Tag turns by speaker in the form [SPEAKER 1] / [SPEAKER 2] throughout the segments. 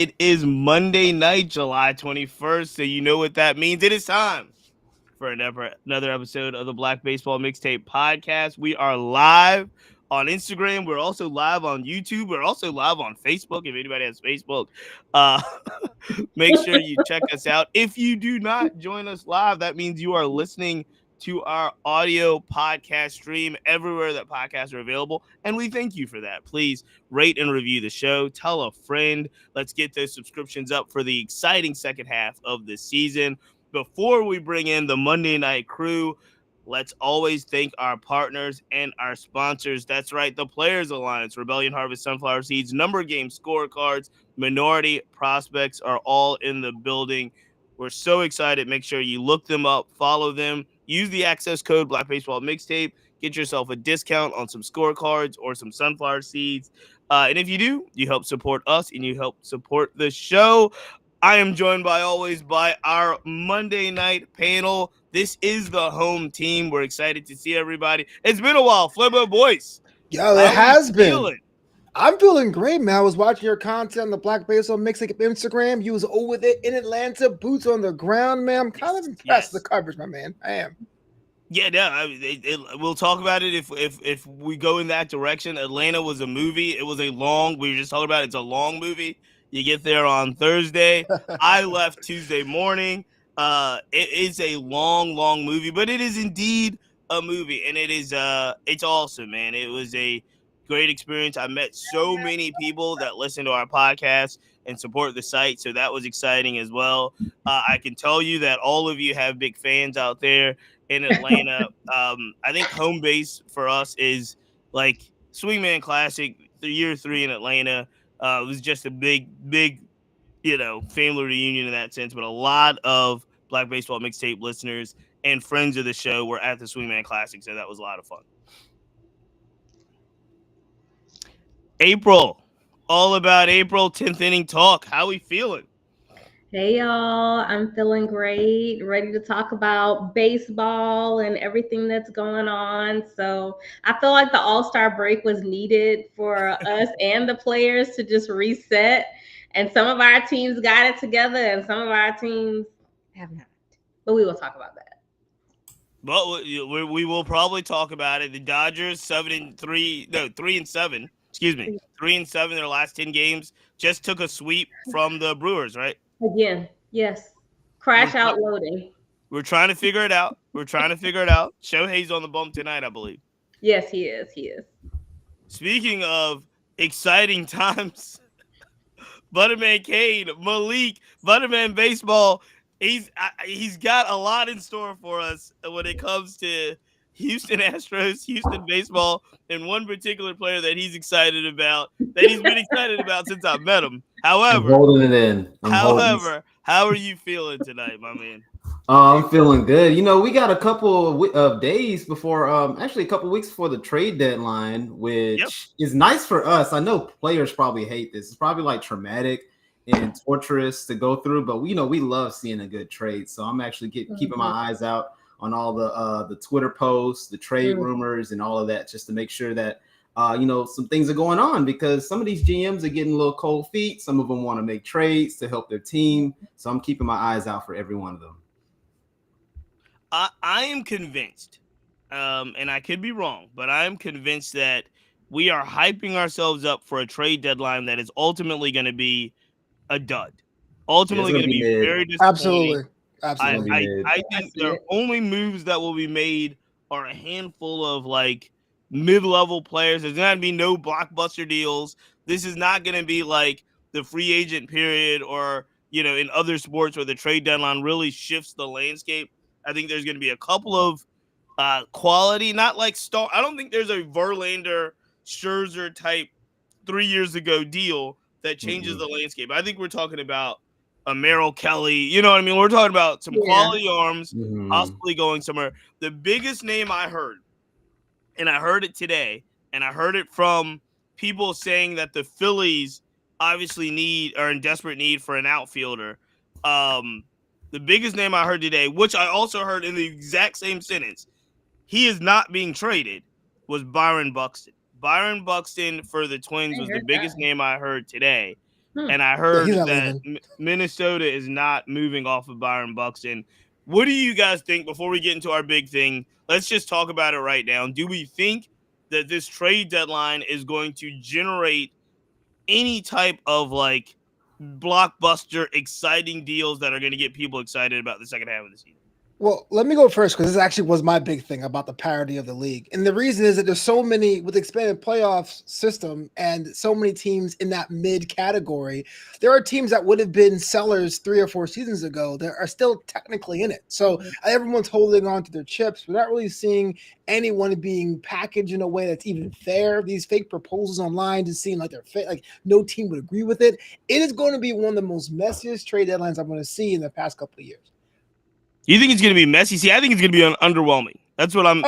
[SPEAKER 1] It is Monday night, July 21st, so you know what that means. It is time for another episode of the Black Baseball Mixtape Podcast. We are live on Instagram. We're also live on YouTube. We're also live on Facebook. If anybody has Facebook, uh, make sure you check us out. If you do not join us live, that means you are listening to our audio podcast stream everywhere that podcasts are available. And we thank you for that. Please rate and review the show. Tell a friend. Let's get those subscriptions up for the exciting second half of the season. Before we bring in the Monday night crew, let's always thank our partners and our sponsors. That's right, the Players Alliance, Rebellion Harvest Sunflower Seeds, Number Game Scorecards, Minority Prospects are all in the building. We're so excited. Make sure you look them up, follow them, use the access code Black Baseball Mixtape, get yourself a discount on some scorecards or some sunflower seeds. And if you do, you help support us and you help support the show. I am joined by always by our Monday night panel. This is the home team. We're excited to see everybody. It's been a while, Flipper Boys.
[SPEAKER 2] Yo, it
[SPEAKER 1] How we
[SPEAKER 2] has been.
[SPEAKER 1] feeling?
[SPEAKER 2] I'm feeling great, man. I was watching your content on the Black Baseball Mixtape Instagram. You was over there in Atlanta, boots on the ground, man. I'm kind of impressed with the coverage, my man. I am.
[SPEAKER 1] Yeah, no, we'll talk about it if we go in that direction. Atlanta was a movie. It was a long. We were just talking about it. It's a long movie. You get there on Thursday. I left Tuesday morning. It is a long movie, but it is indeed a movie, and it's awesome, man. It was a great experience. I met so many people that listen to our podcast and support the site, so that was exciting as well. I can tell you that all of you have big fans out there in Atlanta. I think home base for us is like Swingman Classic, the year 3 in Atlanta. It was just a big, family reunion in that sense. But a lot of Black Baseball Mixtape listeners and friends of the show were at the Swingman Classic, so that was a lot of fun. April, all about April, 10th inning talk. How we feeling?
[SPEAKER 3] Hey y'all, I'm feeling great, ready to talk about baseball and everything that's going on. So I feel like the All-Star break was needed for us and the players to just reset. And some of our teams got it together and some of our teams have not. But we will talk about that.
[SPEAKER 1] But we will probably talk about it. The Dodgers 3-7. Excuse me, 3-7. Their last 10 games just took a sweep from the Brewers, right?
[SPEAKER 3] Again, yes. Crash out loading.
[SPEAKER 1] We're trying to figure it out. Shohei's on the bump tonight, I believe.
[SPEAKER 3] Yes, he is.
[SPEAKER 1] Speaking of exciting times, Butterman Kane, Malik, Butterman Baseball. He's got a lot in store for us when it comes to Houston Astros, Houston baseball, and one particular player that he's excited about, that he's been excited about since I met him. However, how are you feeling tonight, my man?
[SPEAKER 4] I'm feeling good. You know, we got a couple of days before, actually a couple weeks before the trade deadline, which is nice for us. I know players probably hate this. It's probably like traumatic and torturous to go through, but we love seeing a good trade. So I'm actually keeping my eyes out on all the Twitter posts, the trade rumors, and all of that, just to make sure that some things are going on, because some of these GMs are getting a little cold feet. Some of them want to make trades to help their team. So I'm keeping my eyes out for every one of them.
[SPEAKER 1] I am convinced, and I could be wrong, but I am convinced that we are hyping ourselves up for a trade deadline that is ultimately going to be a dud. Ultimately going to be very disappointing.
[SPEAKER 2] Absolutely.
[SPEAKER 1] I think the only moves that will be made are a handful of like mid-level players. There's going to be no blockbuster deals. This is not going to be like the free agent period or, in other sports where the trade deadline really shifts the landscape. I think there's going to be a couple of quality, not like star. I don't think there's a Verlander, Scherzer type 3 years ago deal that changes the landscape. I think we're talking about a Merrill Kelly. You know what I mean? We're talking about some quality arms, possibly going somewhere. The biggest name I heard, and I heard it today, and I heard it from people saying that the Phillies obviously are in desperate need for an outfielder. The biggest name I heard today, which I also heard in the exact same sentence, he is not being traded, was Byron Buxton. Byron Buxton for the Twins was the biggest name I heard today. And I heard
[SPEAKER 2] he's not
[SPEAKER 1] that Minnesota is not moving off of Byron Buxton. What do you guys think before we get into our big thing? Let's just talk about it right now. Do we think that this trade deadline is going to generate any type of like blockbuster, exciting deals that are going to get people excited about the second half of the season?
[SPEAKER 2] Well, let me go first because this actually was my big thing about the parity of the league. And the reason is that there's so many with the expanded playoff system and so many teams in that mid category. There are teams that would have been sellers 3 or 4 seasons ago that are still technically in it. So everyone's holding on to their chips. We're not really seeing anyone being packaged in a way that's even fair. These fake proposals online just seem like they're fake, like no team would agree with it. It is going to be one of the most messiest trade deadlines I'm going to see in the past couple of years.
[SPEAKER 1] You think it's going to be messy? See, I think it's going to be underwhelming. That's what I'm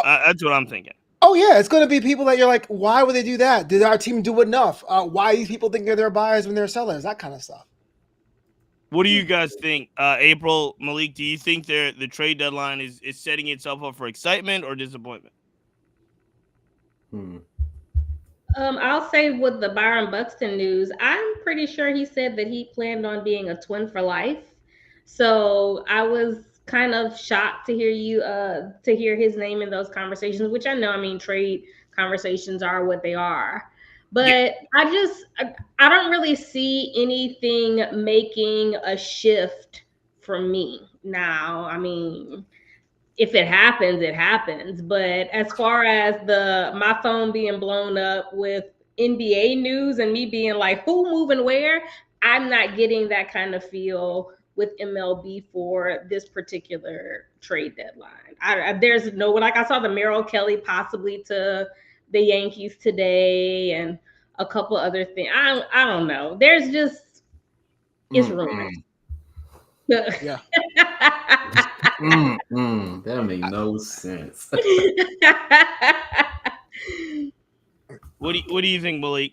[SPEAKER 1] thinking.
[SPEAKER 2] Oh yeah, it's going to be people that you're like, why would they do that? Did our team do enough? Why these people think they're buyers when they're sellers? That kind of stuff.
[SPEAKER 1] What do you guys think? April, Malik, do you think the trade deadline is setting itself up for excitement or disappointment?
[SPEAKER 3] I'll say with the Byron Buxton news, I'm pretty sure he said that he planned on being a Twin for life. So I was kind of shocked to hear his name in those conversations, which I know, I mean, trade conversations are what they are. But I don't really see anything making a shift for me now. I mean, if it happens, it happens. But as far as my phone being blown up with NBA news and me being like, who moving where? I'm not getting that kind of feel with MLB for this particular trade deadline. There's no, like I saw the Merrill Kelly possibly to the Yankees today and a couple other things. I don't know. There's just, it's rumors.
[SPEAKER 2] Yeah.
[SPEAKER 4] That makes no sense.
[SPEAKER 1] What do you think, Malik?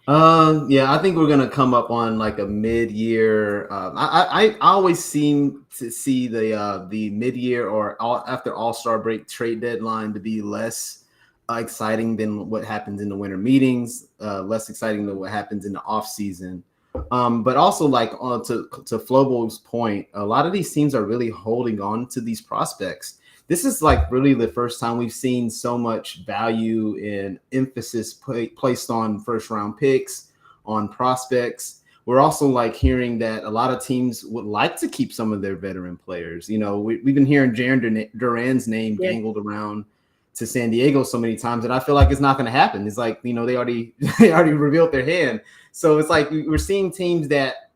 [SPEAKER 4] Yeah, I think we're gonna come up on like a mid-year. I always seem to see the mid-year or after All-Star break trade deadline to be less exciting than what happens in the winter meetings, less exciting than what happens in the off season. But also, like to Flobo's point, a lot of these teams are really holding on to these prospects. This is like really the first time we've seen so much value and emphasis placed on first round picks, on prospects. We're also like hearing that a lot of teams would like to keep some of their veteran players. You know, we've been hearing Jarren Duran's name dangled around to San Diego so many times, and I feel like it's not going to happen. It's like, you know, they already revealed their hand. So it's like we're seeing teams that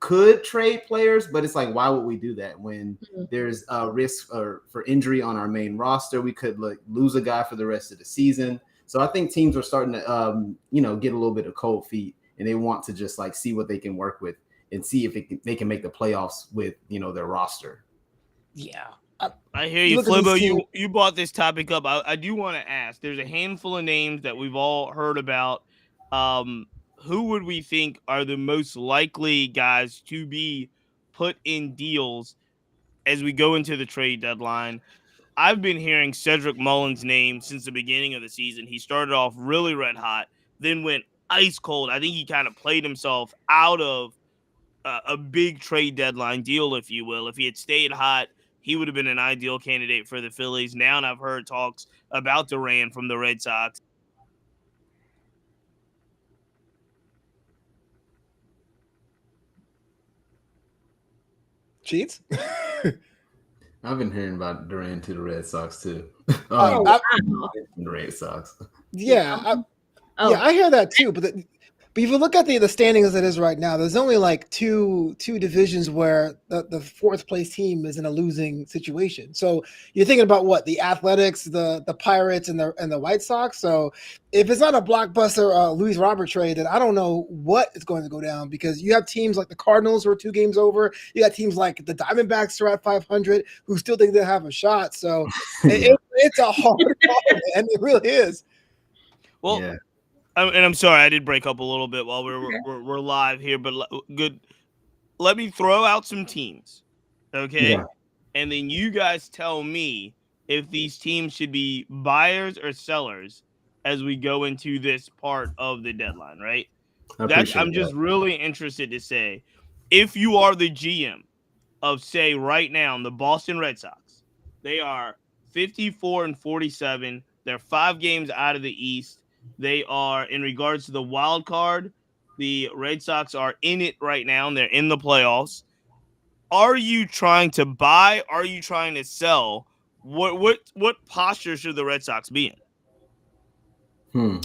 [SPEAKER 4] could trade players, but it's like, why would we do that when there's a risk for injury on our main roster? We could lose a guy for the rest of the season. So I think teams are starting to, get a little bit of cold feet, and they want to just like see what they can work with and see if they can make the playoffs with, their roster.
[SPEAKER 2] Yeah.
[SPEAKER 1] I hear you, Flobo. You brought this topic up. I do want to ask. There's a handful of names that we've all heard about. Who would we think are the most likely guys to be put in deals as we go into the trade deadline? I've been hearing Cedric Mullins' name since the beginning of the season. He started off really red hot, then went ice cold. I think he kind of played himself out of a big trade deadline deal, if you will. If he had stayed hot, he would have been an ideal candidate for the Phillies. Now, and I've heard talks about Duran from the Red Sox.
[SPEAKER 2] Cheats?
[SPEAKER 4] I've been hearing about Duran to the Red Sox too.
[SPEAKER 2] The
[SPEAKER 4] Red Sox.
[SPEAKER 2] Yeah, I hear that too. But if you look at the standings as it is right now, there's only like two divisions where the fourth place team is in a losing situation. So you're thinking about what the Athletics, the Pirates, and the White Sox. So if it's not a blockbuster Luis Robert trade, then I don't know what is going to go down, because you have teams like the Cardinals who are 2 games over. You got teams like the Diamondbacks who are at 500 who still think they have a shot. So it's a hard call, and it really is.
[SPEAKER 1] Well. Yeah. And I'm sorry, I did break up a little bit while we're live here, but good. Let me throw out some teams, okay? Yeah. And then you guys tell me if these teams should be buyers or sellers as we go into this part of the deadline, right? I'm just really interested to say, if you are the GM of, say, right now, the Boston Red Sox, they are 54-47. They're 5 games out of the East. They are, in regards to the wild card, the Red Sox are in it right now, and they're in the playoffs. Are you trying to buy? Are you trying to sell? What posture should the Red Sox be
[SPEAKER 4] in?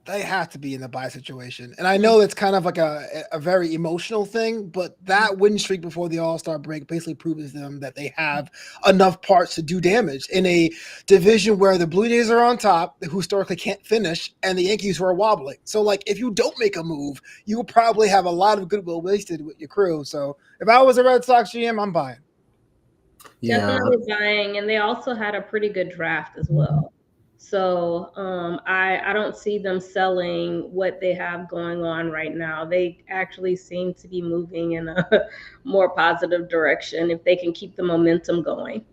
[SPEAKER 2] They have to be in the buy situation. And I know it's kind of like a very emotional thing, but that win streak before the All-Star break basically proves them that they have enough parts to do damage in a division where the Blue Jays are on top, who historically can't finish, and the Yankees who are wobbling. So, like, if you don't make a move, you will probably have a lot of goodwill wasted with your crew. So if I was a Red Sox GM, I'm buying.
[SPEAKER 3] Yeah. Definitely buying. And they also had a pretty good draft as well. So I don't see them selling what they have going on right now. They actually seem to be moving in a more positive direction if they can keep the momentum going.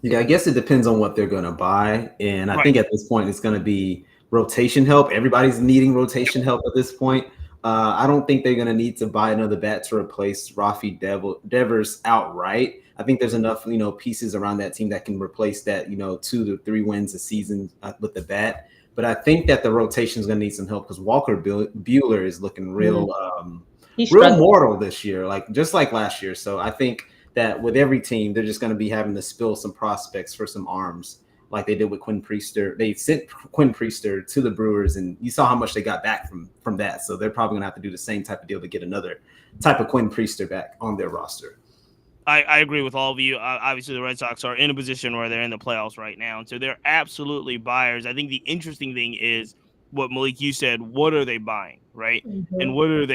[SPEAKER 4] Yeah, I guess it depends on what they're going to buy. And I think at this point, it's going to be rotation help. Everybody's needing rotation help at this point. I don't think they're going to need to buy another bat to replace Rafi Devers outright. I think there's enough, pieces around that team that can replace that, 2 to 3 wins a season with the bat. But I think that the rotation is going to need some help because Walker Buehler is looking real mortal this year, just like last year. So I think that with every team, they're just going to be having to spill some prospects for some arms, like they did with Quinn Priester. They sent Quinn Priester to the Brewers, and you saw how much they got back from that. So they're probably going to have to do the same type of deal to get another type of Quinn Priester back on their roster.
[SPEAKER 1] I agree with all of you. Obviously, the Red Sox are in a position where they're in the playoffs right now, and so they're absolutely buyers. I think the interesting thing is what Malik, you said. What are they buying, right? Mm-hmm. And what are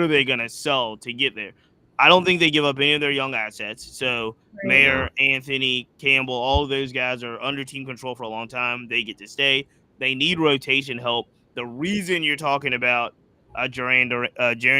[SPEAKER 1] they going to sell to get there? I don't think they give up any of their young assets. So Mayer, Anthony, Campbell, all of those guys are under team control for a long time. They get to stay. They need rotation help. The reason you're talking about Jarren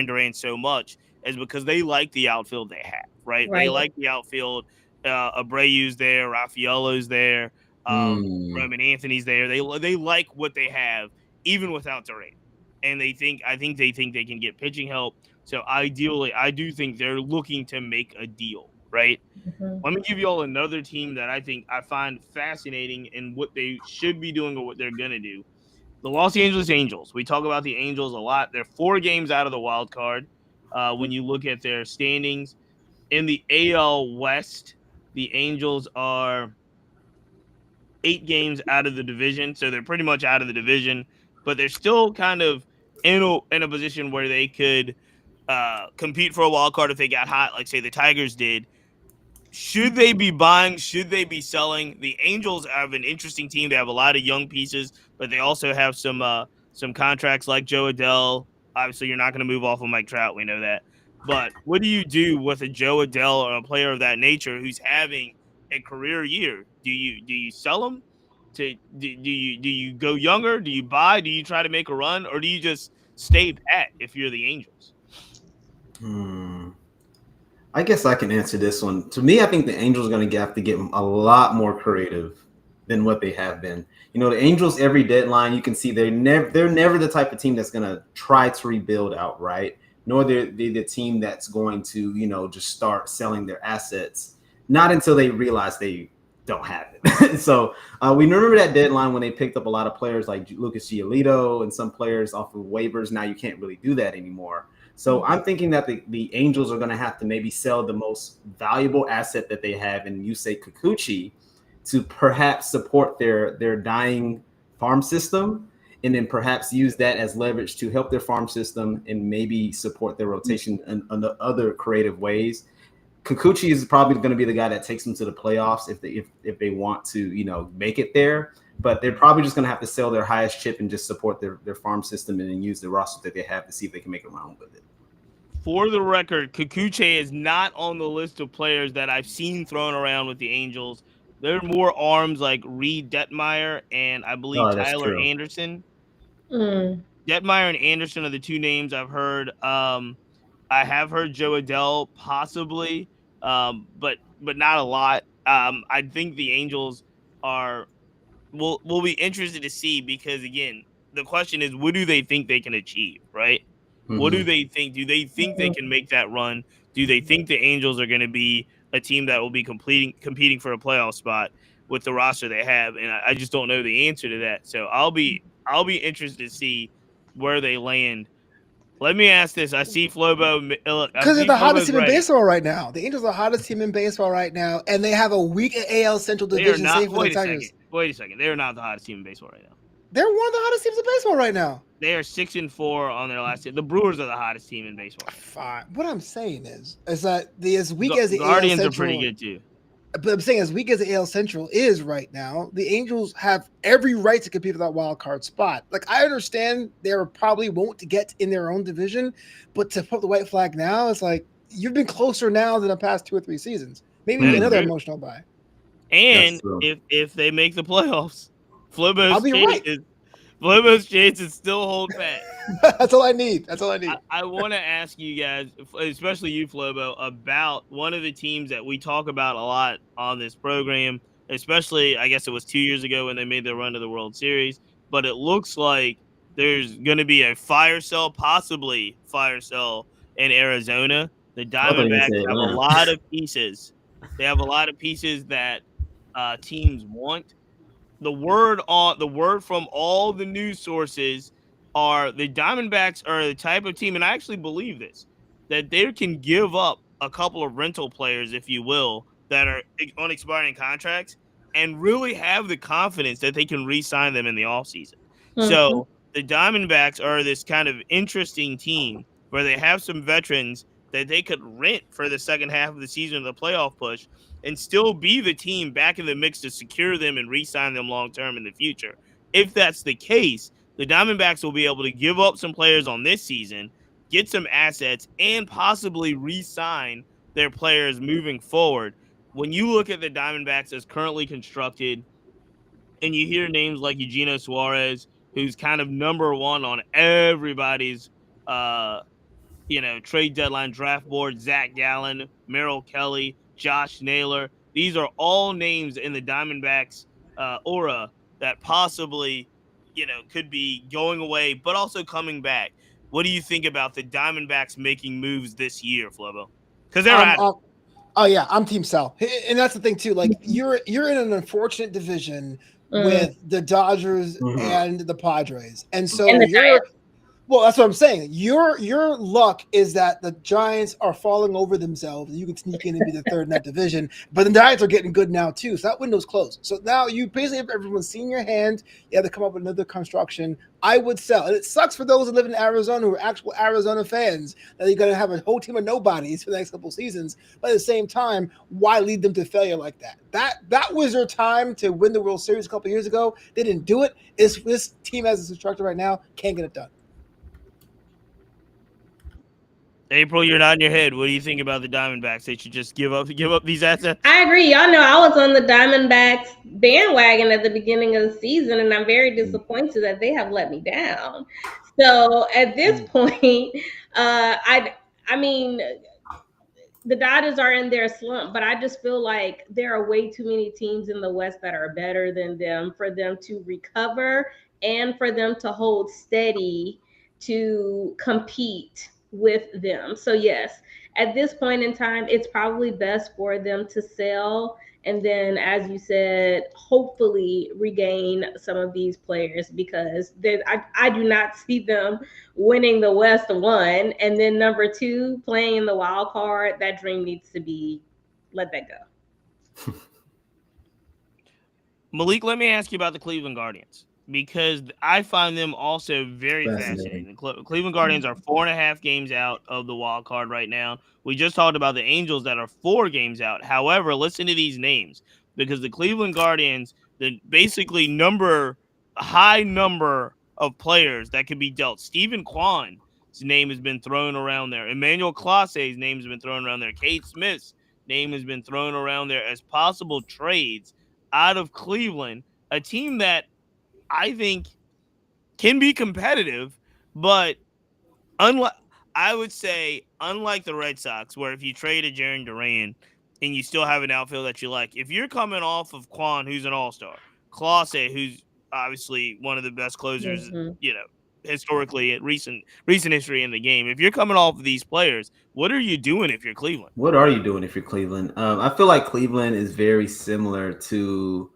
[SPEAKER 1] Duran so much is because they like the outfield they have, right? They like the outfield. Abreu's there, Raffaello's there, Roman Anthony's there. They like what they have, even without Duran. And I think they think they can get pitching help. So ideally, I do think they're looking to make a deal, right? Mm-hmm. Let me give you all another team that I find fascinating in what they should be doing or what they're going to do. The Los Angeles Angels. We talk about the Angels a lot. They're 4 games out of the wild card. When you look at their standings in the AL West, the Angels are 8 games out of the division. So they're pretty much out of the division, but they're still kind of in a position where they could compete for a wild card if they got hot, like say the Tigers did. Should they be buying? Should they be selling? The Angels have an interesting team. They have a lot of young pieces, but they also have some contracts like Joe Adell. Obviously, you're not going to move off of Mike Trout. We know that. But what do you do with a Joe Adell or a player of that nature who's having a career year? Do you sell him? Do you go younger? Do you buy? Do you try to make a run, or do you just stay pat if you're the Angels?
[SPEAKER 4] I guess I can answer this one. To me, I think the Angels are going to have to get a lot more creative than what they have been. The Angels, every deadline, you can see they're never the type of team that's going to try to rebuild outright, nor they're the team that's going to, just start selling their assets, not until they realize they don't have it. So we remember that deadline when they picked up a lot of players like Lucas Giolito and some players off of waivers. Now you can't really do that anymore. So I'm thinking that the Angels are going to have to maybe sell the most valuable asset that they have in Yusei Kikuchi to perhaps support their dying farm system, and then perhaps use that as leverage to help their farm system and maybe support their rotation in other creative ways. Kikuchi is probably going to be the guy that takes them to the playoffs if they want to, make it there. But they're probably just going to have to sell their highest chip and just support their farm system and then use the roster that they have to see if they can make a run with it.
[SPEAKER 1] For the record, Kikuchi is not on the list of players that I've seen thrown around with the Angels. There are more arms like Reed Detmeyer and I believe Tyler Anderson. Detmeyer and Anderson are the 2 names I've heard. I have heard Joe Adell possibly, but not a lot. I think the Angels will be interested to see because, again, the question is, what do they think they can achieve, right? Mm-hmm. What do they think? Do they think they can make that run? Do they think the Angels are going to be a team that will be competing for a playoff spot with the roster they have? And I just don't know the answer to that. So I'll be interested to see where they land. Let me ask this. I see Flobo.
[SPEAKER 2] Because they're the hottest team in baseball right now. The Angels are the hottest team in baseball right now, and they have a weak AL Central Division.
[SPEAKER 1] Wait a second. They're not the hottest team in baseball right now.
[SPEAKER 2] They're one of the hottest teams in baseball right now.
[SPEAKER 1] They are 6-4 on their last team. The Brewers are the hottest team in baseball.
[SPEAKER 2] Fine. What I'm saying is that as weak as the
[SPEAKER 1] Guardians
[SPEAKER 2] AL
[SPEAKER 1] are pretty good too.
[SPEAKER 2] But I'm saying as weak as the AL Central is right now, the Angels have every right to compete for that wild card spot. Like, I understand they probably won't get in their own division, but to put the white flag now, it's like you've been closer now than the past 2 or 3 seasons. Maybe another emotional buy.
[SPEAKER 1] And if they make the playoffs, Flobo's chances still hold back.
[SPEAKER 2] That's all I need.
[SPEAKER 1] I want to ask you guys, especially you, Flobo, about one of the teams that we talk about a lot on this program, especially, I guess it was 2 years ago when they made their run to the World Series. But it looks like there's going to be a possibly fire sale in Arizona. The Diamondbacks have a lot of pieces. They have a lot of pieces that teams want. The word from all the news sources are the Diamondbacks are the type of team, and I actually believe this, that they can give up a couple of rental players, if you will, that are on expiring contracts and really have the confidence that they can re-sign them in the offseason. Mm-hmm. So the Diamondbacks are this kind of interesting team where they have some veterans that they could rent for the second half of the season of the playoff push and still be the team back in the mix to secure them and re-sign them long-term in the future. If that's the case, the Diamondbacks will be able to give up some players on this season, get some assets, and possibly re-sign their players moving forward. When you look at the Diamondbacks as currently constructed, and you hear names like Eugenio Suarez, who's kind of number one on everybody's trade deadline draft board, Zach Gallen, Merrill Kelly, Josh Naylor. These are all names in the Diamondbacks aura that possibly, could be going away, but also coming back. What do you think about the Diamondbacks making moves this year, Flobo? Because they're at it.
[SPEAKER 2] Oh yeah, I'm Team Sal, and that's the thing too. Like you're in an unfortunate division with the Dodgers and the Padres, and so well, that's what I'm saying. Your luck is that the Giants are falling over themselves. You can sneak in and be the third in that division, but the Giants are getting good now too. So that window's closed. So now you basically have everyone's seen your hand. You have to come up with another construction. I would sell, and it sucks for those who live in Arizona who are actual Arizona fans that you're going to have a whole team of nobodies for the next couple of seasons. But at the same time, why lead them to failure like that? That was their time to win the World Series a couple of years ago. They didn't do it. This team as it's constructed right now can't get it done.
[SPEAKER 1] April, you're nodding your head. What do you think about the Diamondbacks? They should just give up these assets?
[SPEAKER 3] I agree. Y'all know I was on the Diamondbacks bandwagon at the beginning of the season, and I'm very disappointed that they have let me down. So at this point, I mean, the Dodgers are in their slump, but I just feel like there are way too many teams in the West that are better than them for them to recover and for them to hold steady to compete with them. So yes, at this point in time, it's probably best for them to sell and then, as you said, hopefully regain some of these players, because I do not see them winning the West, one, and then number two, playing in the wild card. That dream needs to be let that go.
[SPEAKER 1] Malik, let me ask you about the Cleveland Guardians, because I find them also very fascinating. The Cleveland Guardians are 4.5 games out of the wild card right now. We just talked about the Angels that are 4 games out. However, listen to these names, because the Cleveland Guardians, the basically high number of players that could be dealt. Stephen Kwan's name has been thrown around there. Emmanuel Clase's name has been thrown around there. Cade Smith's name has been thrown around there as possible trades out of Cleveland, a team that I think can be competitive, but unlike the Red Sox, where if you trade a Jarren Duran and you still have an outfield that you like, if you're coming off of Kwan, who's an all-star, Clase, who's obviously one of the best closers,
[SPEAKER 3] Mhm.
[SPEAKER 1] Historically at recent history in the game. If you're coming off of these players, what are you doing if you're Cleveland?
[SPEAKER 4] What are you doing if you're Cleveland? I feel like Cleveland is very similar to,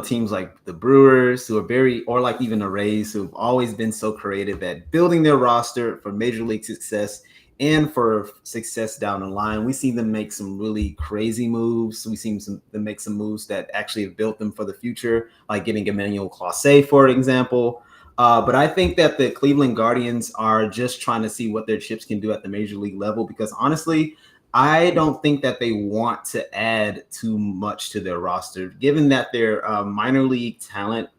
[SPEAKER 4] teams like the Brewers, who are or like even the Rays, who have always been so creative at building their roster for major league success and for success down the line. We see them make some really crazy moves. We see them make some moves that actually have built them for the future, like getting Emmanuel Clase, for example. But I think that the Cleveland Guardians are just trying to see what their chips can do at the major league level, because honestly, I don't think that they want to add too much to their roster, given that their minor league talent,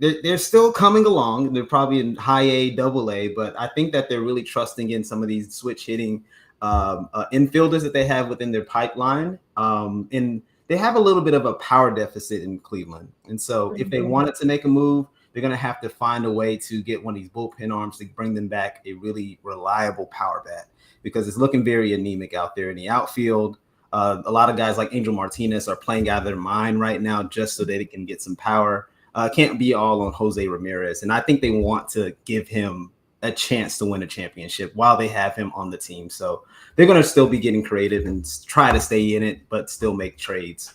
[SPEAKER 4] they're still coming along. They're probably in high A, double A, but I think that they're really trusting in some of these switch hitting infielders that they have within their pipeline. And they have a little bit of a power deficit in Cleveland. And so if they wanted to make a move, they're going to have to find a way to get one of these bullpen arms to bring them back a really reliable power bat, because it's looking very anemic out there in the outfield. A lot of guys like Angel Martinez are playing out of their mind right now just so they can get some power. Can't be all on Jose Ramirez. And I think they want to give him a chance to win a championship while they have him on the team. So they're going to still be getting creative and try to stay in it, but still make trades.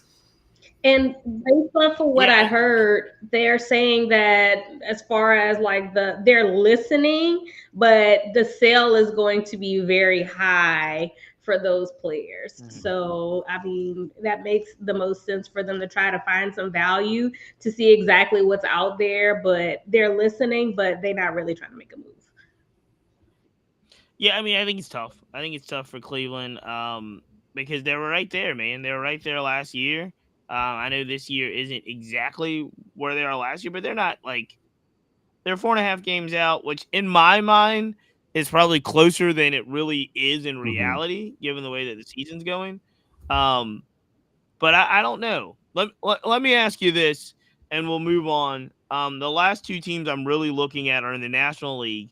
[SPEAKER 3] And based off of what I heard, they're saying that as far as like they're listening, but the sale is going to be very high for those players. Mm-hmm. So, I mean, that makes the most sense for them to try to find some value to see exactly what's out there, but they're listening, but they're not really trying to make a move.
[SPEAKER 1] Yeah, I mean, I think it's tough. I think it's tough for Cleveland because they were right there, man. They were right there last year. I know this year isn't exactly where they are last year, but they're not they're 4.5 games out, which in my mind is probably closer than it really is in reality, given the way that the season's going. But I don't know. Let me ask you this, and we'll move on. The last two teams I'm really looking at are in the National League.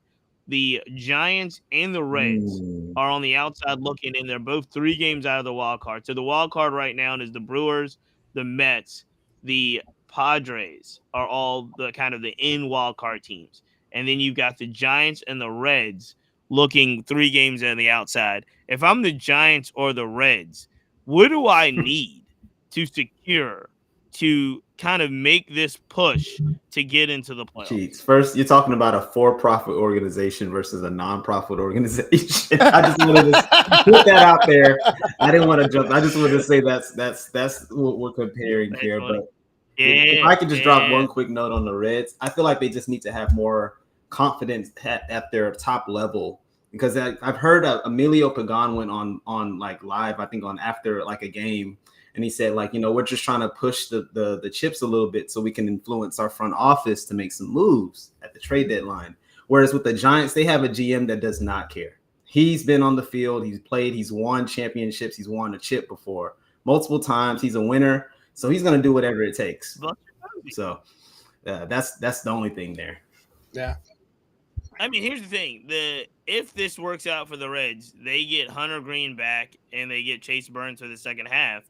[SPEAKER 1] The Giants and the Reds are on the outside looking in. They're both 3 games out of the wild card. So the wild card right now is the Brewers, the Mets, the Padres are all the kind of the in wild card teams. And then you've got the Giants and the Reds looking 3 games on the outside. If I'm the Giants or the Reds, what do I need to secure to kind of make this push to get into the playoffs?
[SPEAKER 4] Jeez. First, you're talking about a for-profit organization versus a non-profit organization. I just wanted to put that out there. I didn't want to jump. I just wanted to say that's what we're comparing here. But if I could just drop one quick note on the Reds, I feel like they just need to have more confidence at their top level, because I've heard Emilio Pagan went on like live, I think on after like a game. And he said, like, we're just trying to push the chips a little bit so we can influence our front office to make some moves at the trade deadline. Whereas with the Giants, they have a GM that does not care. He's been on the field. He's played. He's won championships. He's won a chip before multiple times. He's a winner. So he's going to do whatever it takes. So that's the only thing there.
[SPEAKER 2] Yeah.
[SPEAKER 1] I mean, here's the thing. If this works out for the Reds, they get Hunter Green back and they get Chase Burns for the second half.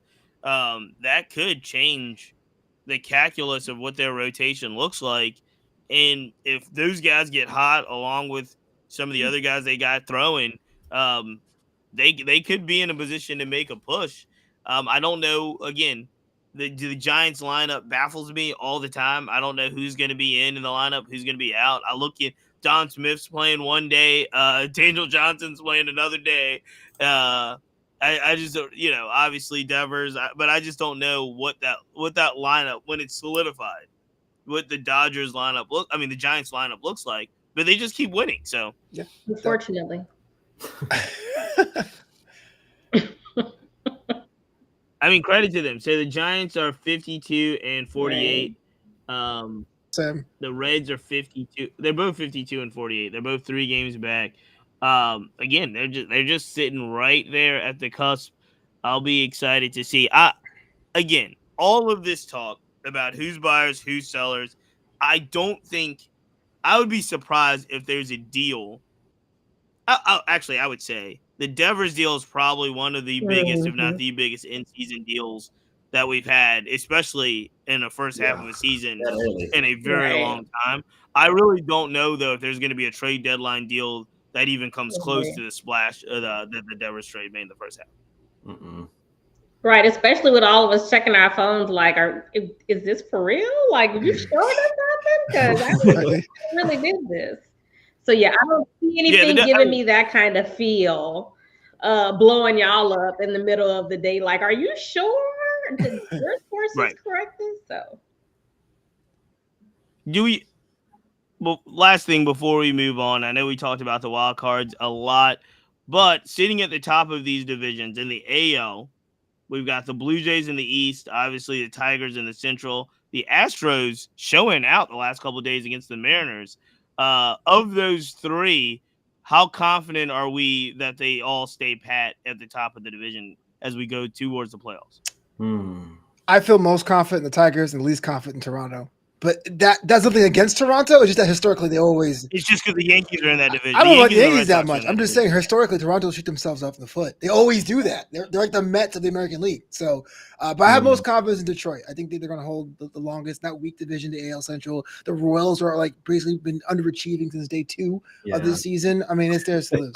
[SPEAKER 1] That could change the calculus of what their rotation looks like. And if those guys get hot along with some of the other guys they got throwing, they could be in a position to make a push. I don't know. Again, the Giants lineup baffles me all the time. I don't know who's going to be in the lineup, who's going to be out. I look at Don Smith's playing one day, Daniel Johnson's playing another day. I just don't, obviously Devers, but I just don't know what that lineup, when it's solidified, what the Dodgers lineup the Giants lineup looks like, but they just keep winning. So
[SPEAKER 3] yeah, unfortunately.
[SPEAKER 1] I mean, credit to them. So the Giants are 52 and 48.
[SPEAKER 2] Same.
[SPEAKER 1] The Reds are 52. They're both 52 and 48. They're both 3 games back. Again, they're just sitting right there at the cusp. I'll be excited to see. Again, all of this talk about who's buyers, who's sellers. I don't think I would be surprised if there's a deal. Actually, I would say the Devers deal is probably one of the biggest, if not the biggest, in-season deals that we've had, especially in the first half of the season in a very long time. I really don't know, though, if there's going to be a trade deadline deal that even comes close to the splash that the Devers trade made in the first half.
[SPEAKER 3] Right, especially with all of us checking our phones, like, is this for real? Like, are you sure this happened? Because I really did this. So yeah, I don't see anything giving me that kind of feel, blowing y'all up in the middle of the day. Like, are you sure? Did your sources correct this? So,
[SPEAKER 1] do we? Well, last thing before we move on, I know we talked about the wild cards a lot, but sitting at the top of these divisions in the AL, we've got the Blue Jays in the East, obviously the Tigers in the Central, the Astros showing out the last couple of days against the Mariners. Of those three, how confident are we that they all stay pat at the top of the division as we go towards the playoffs?
[SPEAKER 2] I feel most confident in the Tigers and least confident in Toronto. But that's something against Toronto. It's just that historically they always.
[SPEAKER 1] It's just because the Yankees are in that division.
[SPEAKER 2] I don't like the Yankees that much. I'm just saying historically Toronto shoot themselves off in the foot. They always do that. They're like the Mets of the American League. So, but I have most confidence in Detroit. I think they're going to hold the longest, that weak division, the AL Central. The Royals are like basically been underachieving since day 2 of this season. I mean, it's theirs to lose.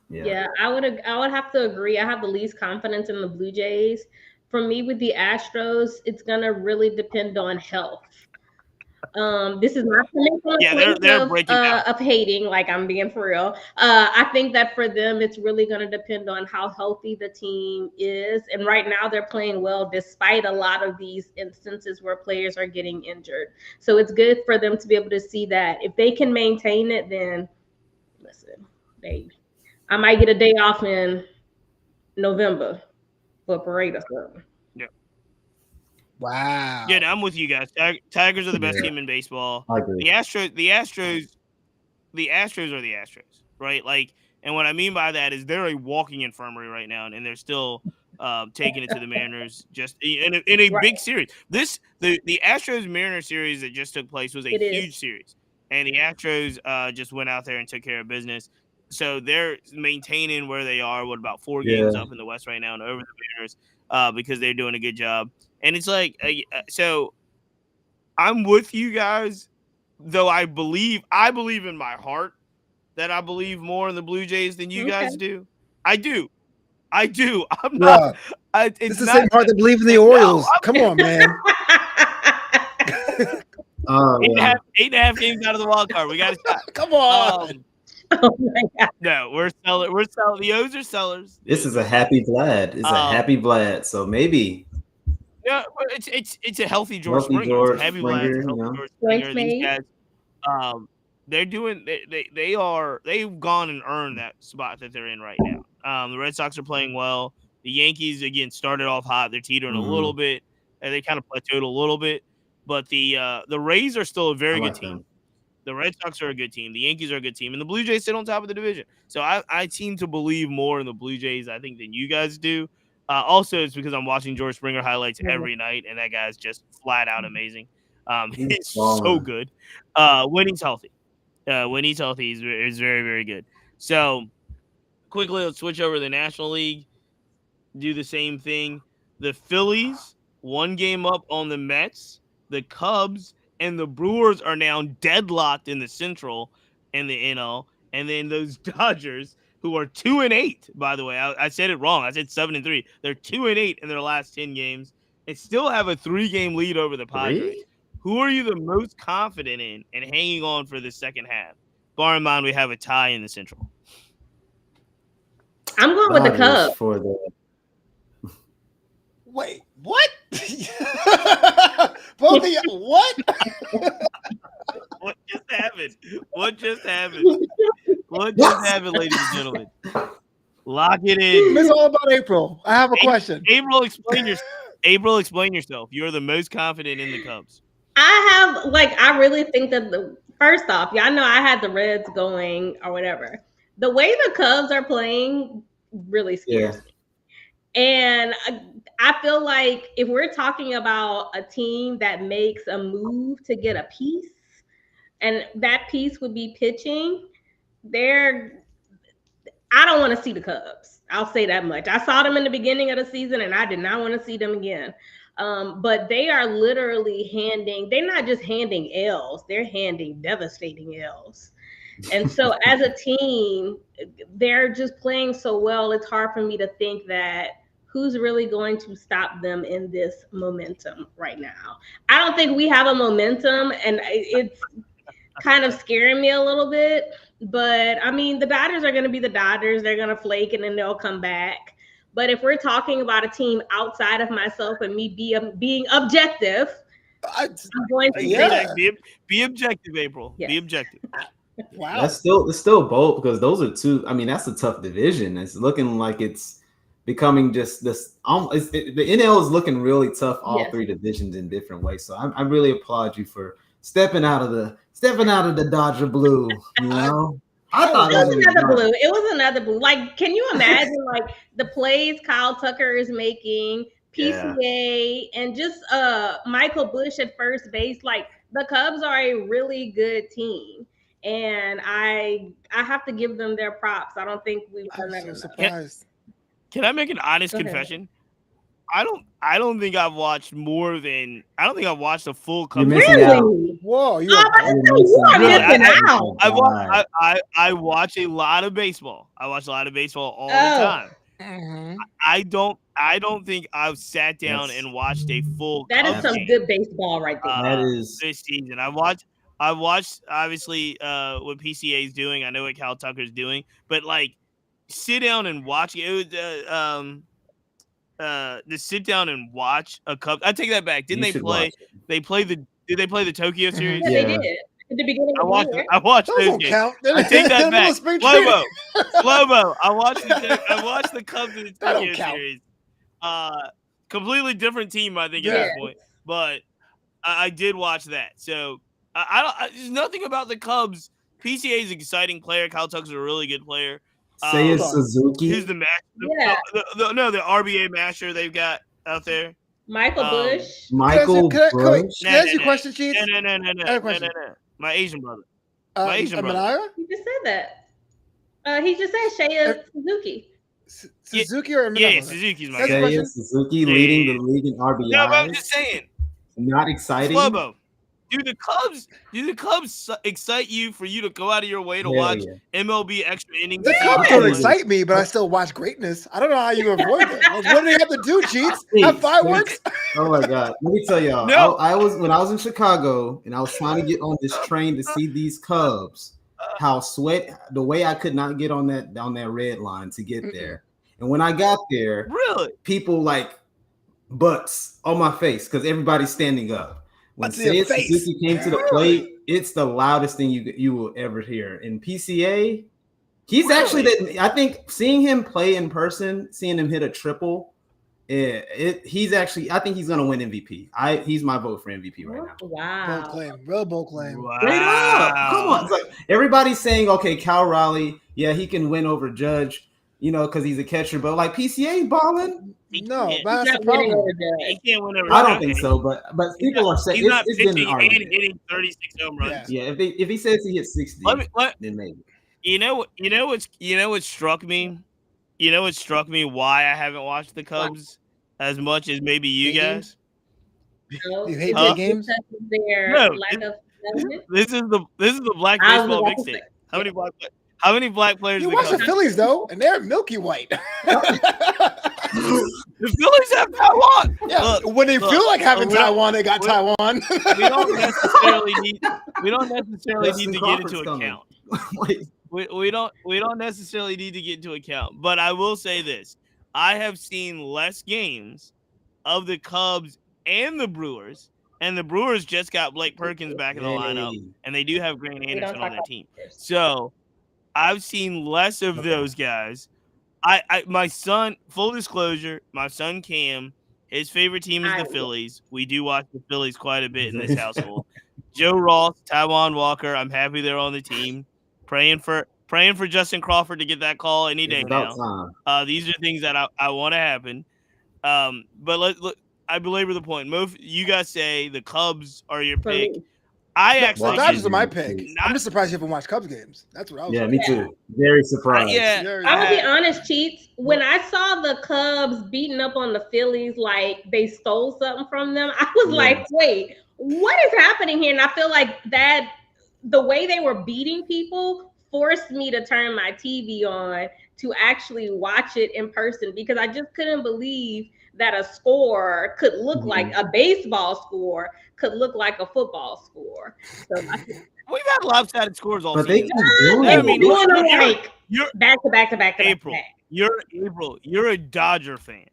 [SPEAKER 3] Yeah, I would have to agree. I have the least confidence in the Blue Jays. For me, with the Astros, it's gonna really depend on health. This is not of hating, like I'm being for real. I think that for them, it's really going to depend on how healthy the team is. And right now, they're playing well despite a lot of these instances where players are getting injured. So it's good for them to be able to see that if they can maintain it, then listen, I might get a day off in November for a parade or something.
[SPEAKER 2] Wow.
[SPEAKER 1] Yeah, no, I'm with you guys. Tigers are the best team in baseball. The Astros are the Astros, right? Like, and what I mean by that is they're a walking infirmary right now, and they're still taking it to the Mariners just in a big series. The Astros Mariners series that just took place was a huge series, and the Astros just went out there and took care of business. So they're maintaining where they are. What about 4 games up in the West right now and over the Mariners because they're doing a good job. And it's like, so I'm with you guys, though I believe in my heart that I believe more in the Blue Jays than you guys do. I do. I'm not.
[SPEAKER 2] It's the same heart that believes in the Orioles. Come on, man.
[SPEAKER 1] 8.5 games out of the wild card. We got to stop.
[SPEAKER 2] Come on.
[SPEAKER 3] Oh my God.
[SPEAKER 1] No, we're selling. The O's are sellers.
[SPEAKER 4] This is a happy Vlad. It's a happy Vlad. So maybe.
[SPEAKER 1] Yeah, it's a healthy George Springer. It's a heavy Vlad. George Springer. These guys, they've gone and earned that spot that they're in right now. The Red Sox are playing well. The Yankees again started off hot. They're teetering a little bit, and they kind of plateaued a little bit. But the Rays are still a very good team. The Red Sox are a good team. The Yankees are a good team, and the Blue Jays sit on top of the division. So I seem to believe more in the Blue Jays, I think, than you guys do. Also, it's because I'm watching George Springer highlights every night, and that guy's just flat out amazing. He's so good. When he's healthy, he's very, very good. So, quickly, let's switch over to the National League. Do the same thing. The Phillies, 1 game up on the Mets. The Cubs and the Brewers are now deadlocked in the Central and the NL. And then those Dodgers, who are 2-8, by the way. I said it wrong. I said 7-3. They're 2-8 in their last 10 games and still have a 3-game lead over the Padres. Who are you the most confident in and hanging on for the second half? Bar in mind, we have a tie in the Central.
[SPEAKER 3] I'm going with the Cubs.
[SPEAKER 2] Wait, what? Both of you, what?
[SPEAKER 1] What just happened? What just happened, ladies and gentlemen? Lock it in.
[SPEAKER 2] It's all about April. I have a question.
[SPEAKER 1] April, explain yourself. You're the most confident in the Cubs.
[SPEAKER 3] I really think that first off, y'all know I had the Reds going or whatever. The way the Cubs are playing really scares me. And I feel like if we're talking about a team that makes a move to get a piece, and that piece would be pitching, I don't want to see the Cubs. I'll say that much. I saw them in the beginning of the season, and I did not want to see them again. But they are literally they're not just handing L's, they're handing devastating L's. And so as a team, they're just playing so well. It's hard for me to think that who's really going to stop them in this momentum right now. I don't think we have a momentum, and it's kind of scaring me a little bit. But I mean, the Dodgers are going to be the Dodgers. They're going to flake and then they'll come back. But if we're talking about a team outside of myself and me being objective, I'm going to say that.
[SPEAKER 1] Be objective, April. Yes. Be objective.
[SPEAKER 4] Wow. It's still bold because those are two. I mean, that's a tough division. It's looking like it's becoming just this. The NL is looking really tough. All three divisions in different ways. So I really applaud you for stepping out of the Dodger blue. You know, I thought
[SPEAKER 3] it was another blue. It was another blue. Like, can you imagine like the plays Kyle Tucker is making, PCA, and just Michael Busch at first base? Like, the Cubs are a really good team. And I have to give them their props. I don't think we've done that.
[SPEAKER 2] I'm so surprised.
[SPEAKER 1] Can I make an honest confession? I don't think I've watched a full Cubs.
[SPEAKER 3] Really?
[SPEAKER 2] Whoa!
[SPEAKER 1] I watch a lot of baseball. I watch a lot of baseball all the time. Mm-hmm. I don't think I've sat down and watched a full.
[SPEAKER 3] That is some good baseball right there.
[SPEAKER 4] That is
[SPEAKER 1] this season. I watched obviously what PCA is doing. I know what Cal Tucker's doing, but like sit down and watch it. To sit down and watch a Cubs. I take that back. Didn't they play? Did they play the Tokyo series?
[SPEAKER 3] Yeah, they did. At the beginning
[SPEAKER 1] I watched those games. I take that back. Slobo. I watched the Cubs in the Tokyo series. Completely different team, I think, at that point. But I did watch that. So there's nothing about the Cubs. PCA is an exciting player. Kyle Tucker's a really good player.
[SPEAKER 4] Say it's Suzuki.
[SPEAKER 1] Who's the master? The RBA master they've got out there.
[SPEAKER 3] Michael Busch.
[SPEAKER 4] Michael Busch.
[SPEAKER 2] Can I ask you a question, Chief?
[SPEAKER 1] No. My Asian brother. My Asian brother.
[SPEAKER 3] He just said that. He just said Seiya Suzuki.
[SPEAKER 2] Suzuki or
[SPEAKER 1] yeah, Suzuki's my guy.
[SPEAKER 4] Seiya Suzuki leading the league in RBI.
[SPEAKER 1] No, but I'm just saying.
[SPEAKER 4] Not exciting.
[SPEAKER 1] Slobo. Do the Cubs excite you for you to go out of your way to watch MLB extra innings?
[SPEAKER 2] The Cubs don't excite me, but I still watch greatness. I don't know how you avoid it. What do they have to do, Cheats? Have fireworks?
[SPEAKER 4] Oh my God! Let me tell y'all. No. I was when I was in Chicago and I was trying to get on this train to see these Cubs. The way I could not get on that red line to get there, and when I got there,
[SPEAKER 1] really,
[SPEAKER 4] people like butts on my face because everybody's standing up. When Seiya Suzuki came to the plate, it's the loudest thing you will ever hear. In PCA, he's actually I think seeing him play in person, seeing him hit a triple, he's actually I think he's gonna win MVP. He's my vote for MVP right now.
[SPEAKER 3] Wow.
[SPEAKER 2] Bold claim.
[SPEAKER 1] Wow.
[SPEAKER 4] Straight up. Come on. It's like, everybody's saying, okay, Cal Raleigh, he can win over Judge, because he's a catcher, but like PCA balling.
[SPEAKER 2] No, that's the problem.
[SPEAKER 1] He can't win over.
[SPEAKER 4] I don't think so, but people are saying
[SPEAKER 1] he's not pitching and hitting 36 home runs.
[SPEAKER 4] Yeah, if he says he hits 60, then maybe.
[SPEAKER 1] You know what struck me? You know what struck me? Why I haven't watched the Cubs as much as maybe you guys?
[SPEAKER 2] You hate their games?
[SPEAKER 1] No. This is the Black Baseball Mixtape. How many black players?
[SPEAKER 2] You watch the Phillies though, and they're milky white.
[SPEAKER 1] The Phillies have Taiwan.
[SPEAKER 2] Yeah, when they feel like having Taiwan, they got Taiwan.
[SPEAKER 1] We don't necessarily need to get into account. We don't necessarily need to get into account. But I will say this: I have seen less games of the Cubs and the Brewers, and the Brewers just got Blake Perkins back in the lineup, and they do have Grant Anderson on their team. So I've seen less of those guys. My son, full disclosure, my son Cam, his favorite team is the Phillies. We do watch the Phillies quite a bit in this household. Joe Ross, Taijuan Walker, I'm happy they're on the team. Praying for Justin Crawford to get that call any day now. These are things that I want to happen. But I belabor the point. You guys say the Cubs are your pick.
[SPEAKER 2] Dodgers are my pick. I'm just surprised you haven't watched Cubs games. That's what I was.
[SPEAKER 4] Yeah, me too. Very surprised.
[SPEAKER 3] I will be honest, Cheats. When I saw the Cubs beating up on the Phillies like they stole something from them, I was like, wait, what is happening here? And I feel like that the way they were beating people forced me to turn my TV on to actually watch it in person because I just couldn't believe that a score could look like a baseball score, could look like a football score. So
[SPEAKER 1] we've had lopsided scores all
[SPEAKER 4] season.
[SPEAKER 1] You're
[SPEAKER 3] back to back to back to
[SPEAKER 1] April.
[SPEAKER 3] Back.
[SPEAKER 1] You're a Dodger fan.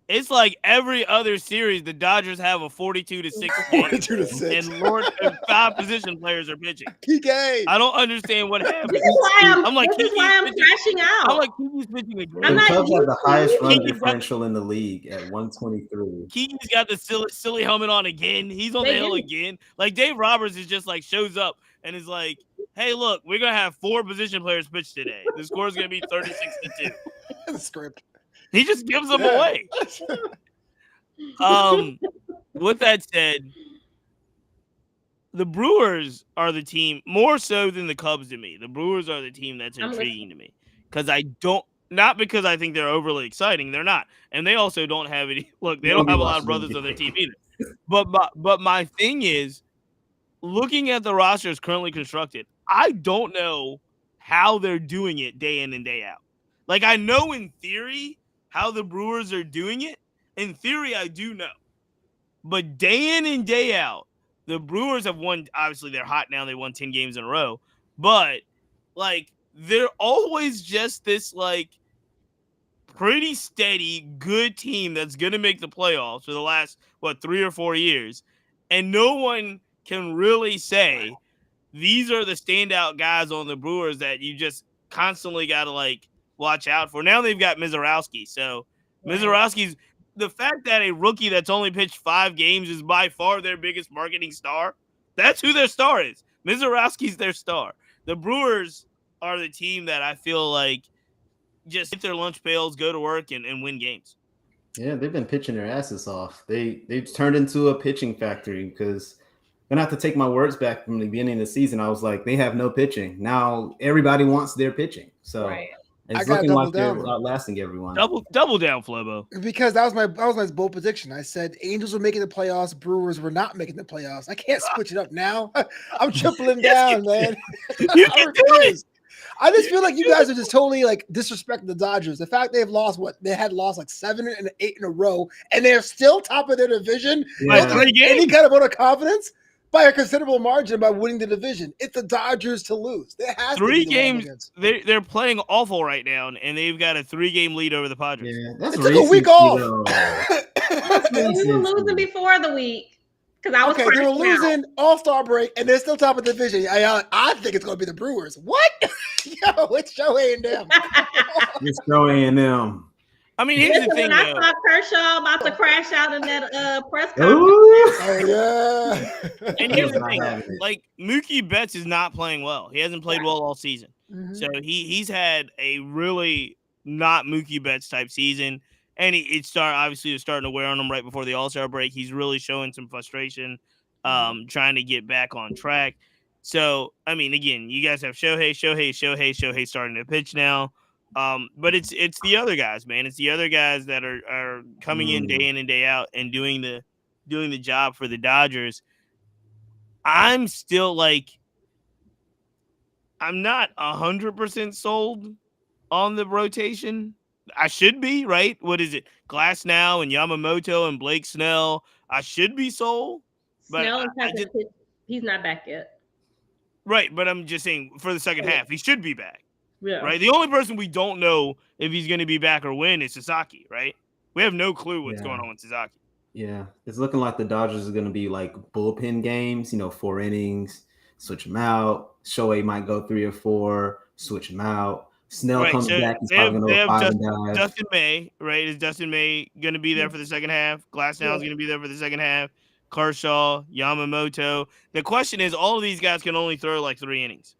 [SPEAKER 1] It's like every other series, the Dodgers have a 42-6 game, and Lord, 5 position players are pitching.
[SPEAKER 2] PK.
[SPEAKER 1] I don't understand what happened.
[SPEAKER 3] This is why I'm crashing out.
[SPEAKER 1] I'm like, Kiki's pitching again.
[SPEAKER 4] The Cubs have the highest run differential in the league at 123.
[SPEAKER 1] Kiki's got the silly helmet on again. He's on the hill again. Like Dave Roberts is just like shows up and is like, "Hey, look, we're gonna have 4 position players pitch today. The score is gonna be 36-2."
[SPEAKER 2] The script.
[SPEAKER 1] He just gives them away. With that said, the Brewers are the team more so than the Cubs to me. The Brewers are the team that's intriguing to me because not because I think they're overly exciting. They're not, and they also don't have any. Look, they don't have a lot of brothers on their team either. But my thing is, looking at the rosters currently constructed, I don't know how they're doing it day in and day out. Like I know in theory how the Brewers are doing it. In theory, I do know. But day in and day out, the Brewers have won. Obviously, they're hot now. They won 10 games in a row. But, like, they're always just this, like, pretty steady, good team that's going to make the playoffs for the last, 3 or 4 years. And no one can really say these are the standout guys on the Brewers that you just constantly got to, like, watch out for. Now they've got Mizorowski. So Mizorowski's the fact that a rookie that's only pitched 5 games is by far their biggest marketing star. That's who their star is. Mizorowski's their star. The Brewers are the team that I feel like just hit their lunch pails, go to work, and win games.
[SPEAKER 4] Yeah, they've been pitching their asses off. They've turned into a pitching factory because I'm going to have to take my words back from the beginning of the season. I was like, they have no pitching. Now everybody wants their pitching. So it's looking like they're outlasting everyone.
[SPEAKER 1] Double down, Flobo.
[SPEAKER 2] Because that was my bold prediction. I said Angels were making the playoffs, Brewers were not making the playoffs. I can't switch it up now. I'm tripling down, man.
[SPEAKER 1] You can do it.
[SPEAKER 2] I just feel like you guys are just totally like disrespecting the Dodgers. The fact they've lost they had lost like 7 and 8 in a row, and they're still top of their division. Any kind of vote of confidence by a considerable margin by winning the division. It's the Dodgers to lose. There has
[SPEAKER 1] 3 games. They're playing awful right now, and they've got a 3-game lead over the Padres.
[SPEAKER 4] Yeah, that's
[SPEAKER 2] took a week off.
[SPEAKER 3] We were losing before the week. Because I was
[SPEAKER 2] they were losing All-Star break, and they're still top of the division. I think it's going to be the Brewers. What? Yo, it's Shohei and them.
[SPEAKER 4] It's Shohei and them.
[SPEAKER 1] I mean, here's the thing,
[SPEAKER 3] when I saw Kershaw about to crash out in that press conference.
[SPEAKER 2] Oh, yeah.
[SPEAKER 1] And here's the thing. Like, Mookie Betts is not playing well. He hasn't played well all season. Mm-hmm. So he's had a really not Mookie Betts type season. And it's starting to wear on him right before the All-Star break. He's really showing some frustration, trying to get back on track. So, I mean, again, you guys have Shohei starting to pitch now. But it's the other guys, man. It's the other guys that are coming in and day out and doing the job for the Dodgers. I'm still like, I'm not 100% sold on the rotation. I should be, right? What is it? Glasnow and Yamamoto and Blake Snell. I should be sold. But
[SPEAKER 3] Snell he's not back yet.
[SPEAKER 1] Right, but I'm just saying for the second half, he should be back.
[SPEAKER 3] Yeah.
[SPEAKER 1] Right. The only person we don't know if he's going to be back or when is Sasaki, right? We have no clue what's going on with Sasaki.
[SPEAKER 4] Yeah. It's looking like the Dodgers are going to be like bullpen games, 4 innings, switch them out. Shohei might go 3 or 4, switch them out. Snell comes back. He's probably going to go 5 and dive.
[SPEAKER 1] Dustin May, right? Is Dustin May going to be there for the second half? Glasnow is going to be there for the second half. Kershaw, Yamamoto. The question is, all of these guys can only throw like 3 innings.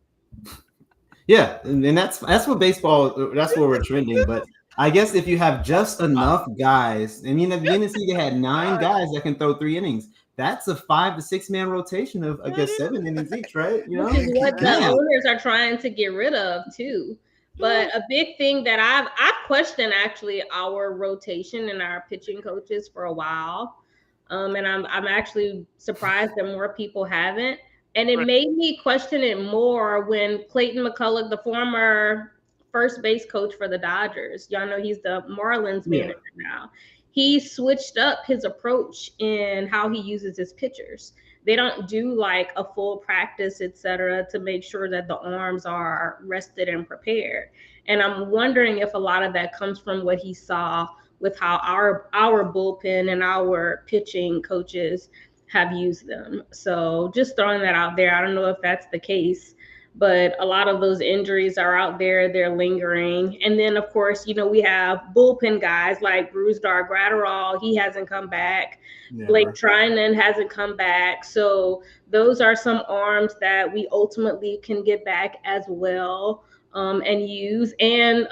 [SPEAKER 4] Yeah, and that's what baseball. That's where we're trending. But I guess if you have just enough guys, I mean, at the beginning of the season, they had 9 guys that can throw 3 innings. that's a 5 to 6 man rotation of, I guess, 7 innings each, right? You know,
[SPEAKER 3] which is what the owners are trying to get rid of too. But a big thing that I've questioned actually our rotation and our pitching coaches for a while. And I'm actually surprised that more people haven't. And it made me question it more when Clayton McCullough, the former first base coach for the Dodgers, y'all know he's the Marlins manager now. He switched up his approach in how he uses his pitchers. They don't do like a full practice, etc., to make sure that the arms are rested and prepared. And I'm wondering if a lot of that comes from what he saw with how our bullpen and our pitching coaches have used them. So just throwing that out there. I don't know if that's the case, but a lot of those injuries are out there. They're lingering. And then, of course, you know, we have bullpen guys like Brusdar Graterol. He hasn't come back. Blake Trinan hasn't come back. So those are some arms that we ultimately can get back as well and use. And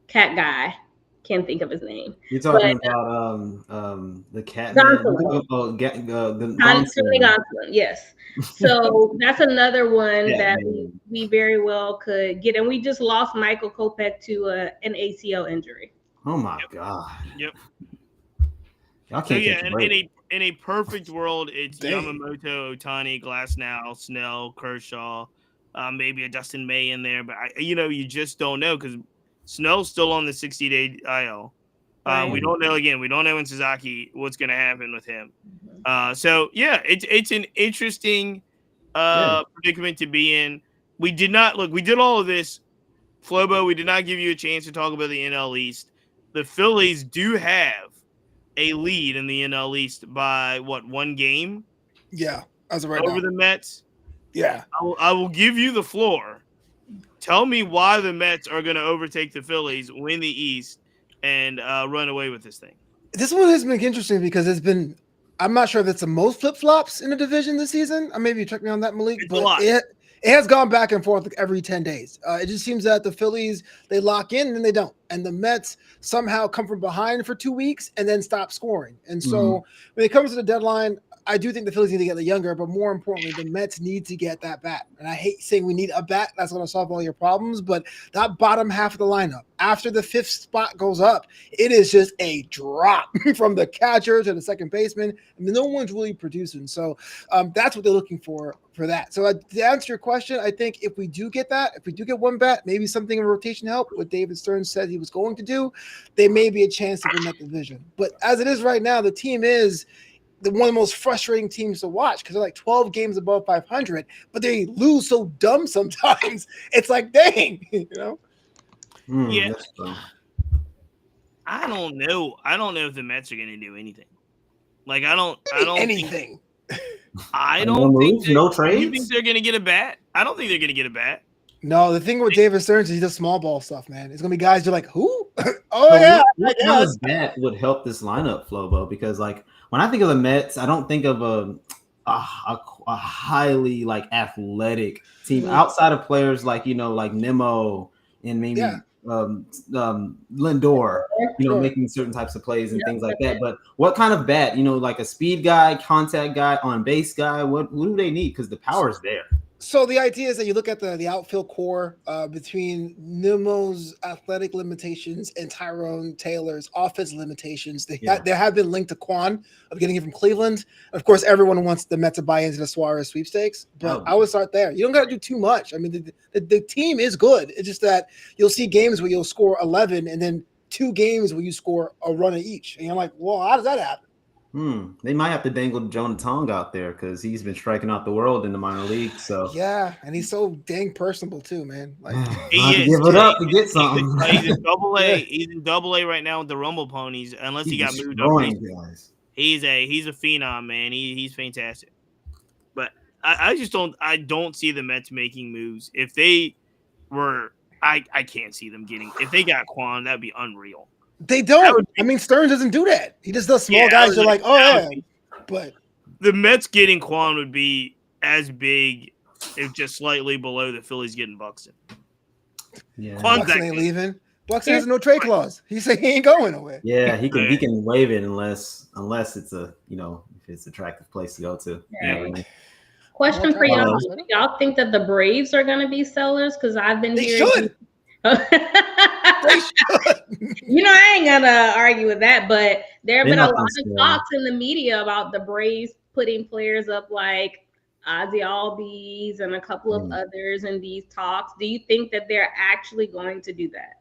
[SPEAKER 3] cat guy, can't think of his name.
[SPEAKER 4] You're talking about the cat
[SPEAKER 3] Gonsolin. Yes. So that's another one that we very well could get. And we just lost Michael Kopech to an ACL injury.
[SPEAKER 4] Oh my God.
[SPEAKER 1] Yep.
[SPEAKER 4] Y'all can't
[SPEAKER 1] in a perfect world, it's Yamamoto, Ohtani, Glasnow, Snell, Kershaw, maybe a Dustin May in there, but you just don't know because Snell's still on the 60-day IL. We don't know again. We don't know in Sasaki what's going to happen with him. So it's an interesting predicament to be in. We did all of this, Flobo. We did not give you a chance to talk about the NL East. The Phillies do have a lead in the NL East by one game?
[SPEAKER 2] Yeah, as of right
[SPEAKER 1] over
[SPEAKER 2] now.
[SPEAKER 1] the Mets.
[SPEAKER 2] Yeah,
[SPEAKER 1] I will give you the floor. Tell me why the Mets are going to overtake the Phillies, win the East, and run away with this thing.
[SPEAKER 2] This one has been interesting because it's been. I'm not sure if it's the most flip flops in the division this season. Maybe check me on that, Malik. But it has gone back and forth every 10 days. It just seems that the Phillies, they lock in and then they don't. And the Mets somehow come from behind for 2 weeks and then stop scoring. And so when it comes to the deadline, I do think the Phillies need to get younger, but more importantly, the Mets need to get that bat. And I hate saying we need a bat that's going to solve all your problems, but that bottom half of the lineup, after the 5th spot goes up, it is just a drop from the catcher to the second baseman. I mean, no one's really producing. So that's what they're looking for that. So to answer your question, I think if we do get one bat, maybe something in rotation help, what David Stearns said he was going to do, there may be a chance to win that division. But as it is right now, the team is one of the most frustrating teams to watch because they're like 12 games above 500, but they lose so dumb sometimes. It's like, dang,
[SPEAKER 1] Yeah. I don't know. I don't know if the Mets are going to do anything. Like, I don't
[SPEAKER 2] anything.
[SPEAKER 1] I don't think
[SPEAKER 4] no trades.
[SPEAKER 1] You think they're going to get a bat? I don't think they're going to get a bat.
[SPEAKER 2] No, the thing with David Stearns is he does small ball stuff, man. It's going to be guys who are like, who?
[SPEAKER 4] What kind of bat would help this lineup, Flobo? Because, like, when I think of the Mets, I don't think of a highly, like, athletic team outside of players like, like Nemo and maybe Lindor, making certain types of plays and things like that. But what kind of bat, like a speed guy, contact guy, on base guy, what do they need? Because the power's there.
[SPEAKER 2] So the idea is that you look at the outfield core between Nemo's athletic limitations and Tyrone Taylor's offense limitations. They have been linked to Quan of getting it from Cleveland. Of course, everyone wants the Mets to buy into the Suarez sweepstakes, but I would start there. You don't got to do too much. I mean, the team is good. It's just that you'll see games where you'll score 11 and then 2 games where you score a run each. And you're like, well, how does that happen?
[SPEAKER 4] They might have to dangle Jonah Tong out there because he's been striking out the world in the minor league. So
[SPEAKER 2] yeah, and he's so dang personable too, man. Like
[SPEAKER 1] he is.
[SPEAKER 4] Give it up to get something.
[SPEAKER 1] He's in Double-A. He's in Double-A right now with the Rumble Ponies. Unless he got moved up. He's a phenom, man. He's fantastic. But I just don't see the Mets making moves. If they were, I can't see them getting. If they got Quan, that'd be unreal.
[SPEAKER 2] They don't. I mean, Stearns doesn't do that. He just does small guys. You're like, but
[SPEAKER 1] the Mets getting Quan would be as big, if just slightly below the Phillies getting Buxton.
[SPEAKER 4] Yeah,
[SPEAKER 2] Buxton ain't leaving. Bucks has no trade clause. He said he ain't going nowhere.
[SPEAKER 4] Yeah, he can waive it unless it's a if it's an attractive place to go to.
[SPEAKER 3] Right. Question for y'all: do y'all think that the Braves are going to be sellers? Because I've been hearing.
[SPEAKER 2] Should. They should.
[SPEAKER 3] I ain't gonna argue with that, but there have been a lot of talks in the media about the Braves putting players up like Ozzy Albies and a couple of others in these talks. Do you think that they're actually going to do that?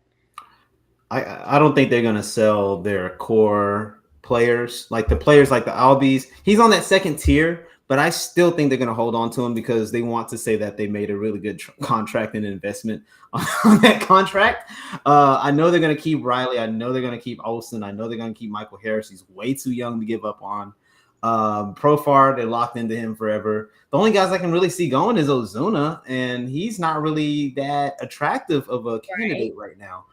[SPEAKER 4] I don't think they're going to sell their core players, like the players like the Albies. He's on that second tier, but I still think they're going to hold on to him because they want to say that they made a really good contract and investment on that contract. I know they're going to keep Riley. I know they're going to keep Olsen. I know they're going to keep Michael Harris. He's way too young to give up on. Profar, they're locked into him forever. The only guys I can really see going is Ozuna, and he's not really that attractive of a candidate right now.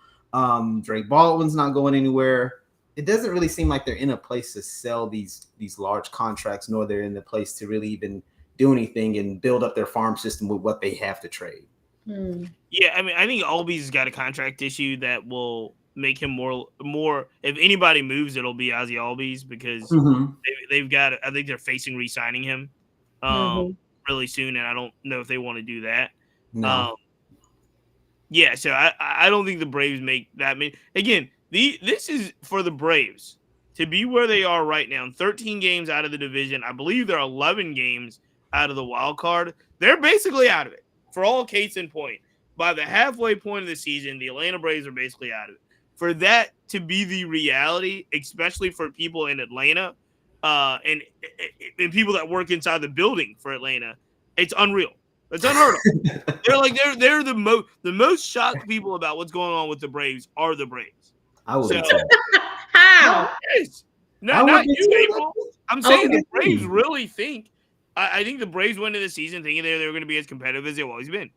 [SPEAKER 4] Drake Baldwin's not going anywhere. It doesn't really seem like they're in a place to sell these large contracts, nor they're in the place to really even do anything and build up their farm system with what they have to trade.
[SPEAKER 1] Yeah, I mean, I think Albies got a contract issue that will make him more. If anybody moves, it'll be Ozzy Albies because they've got. I think they're facing re-signing him really soon, and I don't know if they want to do that.
[SPEAKER 4] No.
[SPEAKER 1] Yeah, so I don't think the Braves make that many. Again, this is for the Braves to be where they are right now. 13 games out of the division. I believe they're 11 games out of the wild card. They're basically out of it. For all case in point, by the halfway point of the season, the Atlanta Braves are basically out of it. For that to be the reality, especially for people in Atlanta and people that work inside the building for Atlanta, it's unreal. It's unheard of. They're the most shocked people about what's going on with the Braves are the Braves.
[SPEAKER 4] I would say.
[SPEAKER 3] How?
[SPEAKER 1] Not you, April. I'm saying the Braves really think. I think the Braves went into the season thinking they were going to be as competitive as they've always been.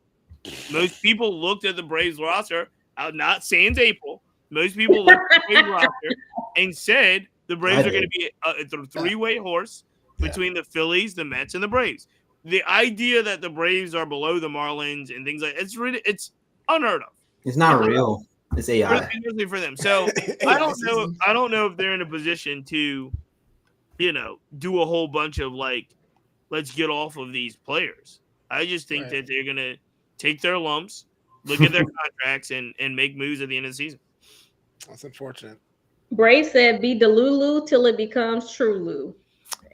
[SPEAKER 1] Most people looked at the Braves roster, not sans April. Most people looked at the Braves roster and said the Braves are going to be a three-way horse between the Phillies, the Mets, and the Braves. The idea that the Braves are below the Marlins and things like it's unheard of.
[SPEAKER 4] It's not real. It's AI.
[SPEAKER 1] Especially for them. So I don't know if they're in a position to, do a whole bunch of let's get off of these players. I just think that they're gonna take their lumps, look at their contracts, and make moves at the end of the season.
[SPEAKER 2] That's unfortunate.
[SPEAKER 3] Bray said, "Be Delulu till it becomes Trulu."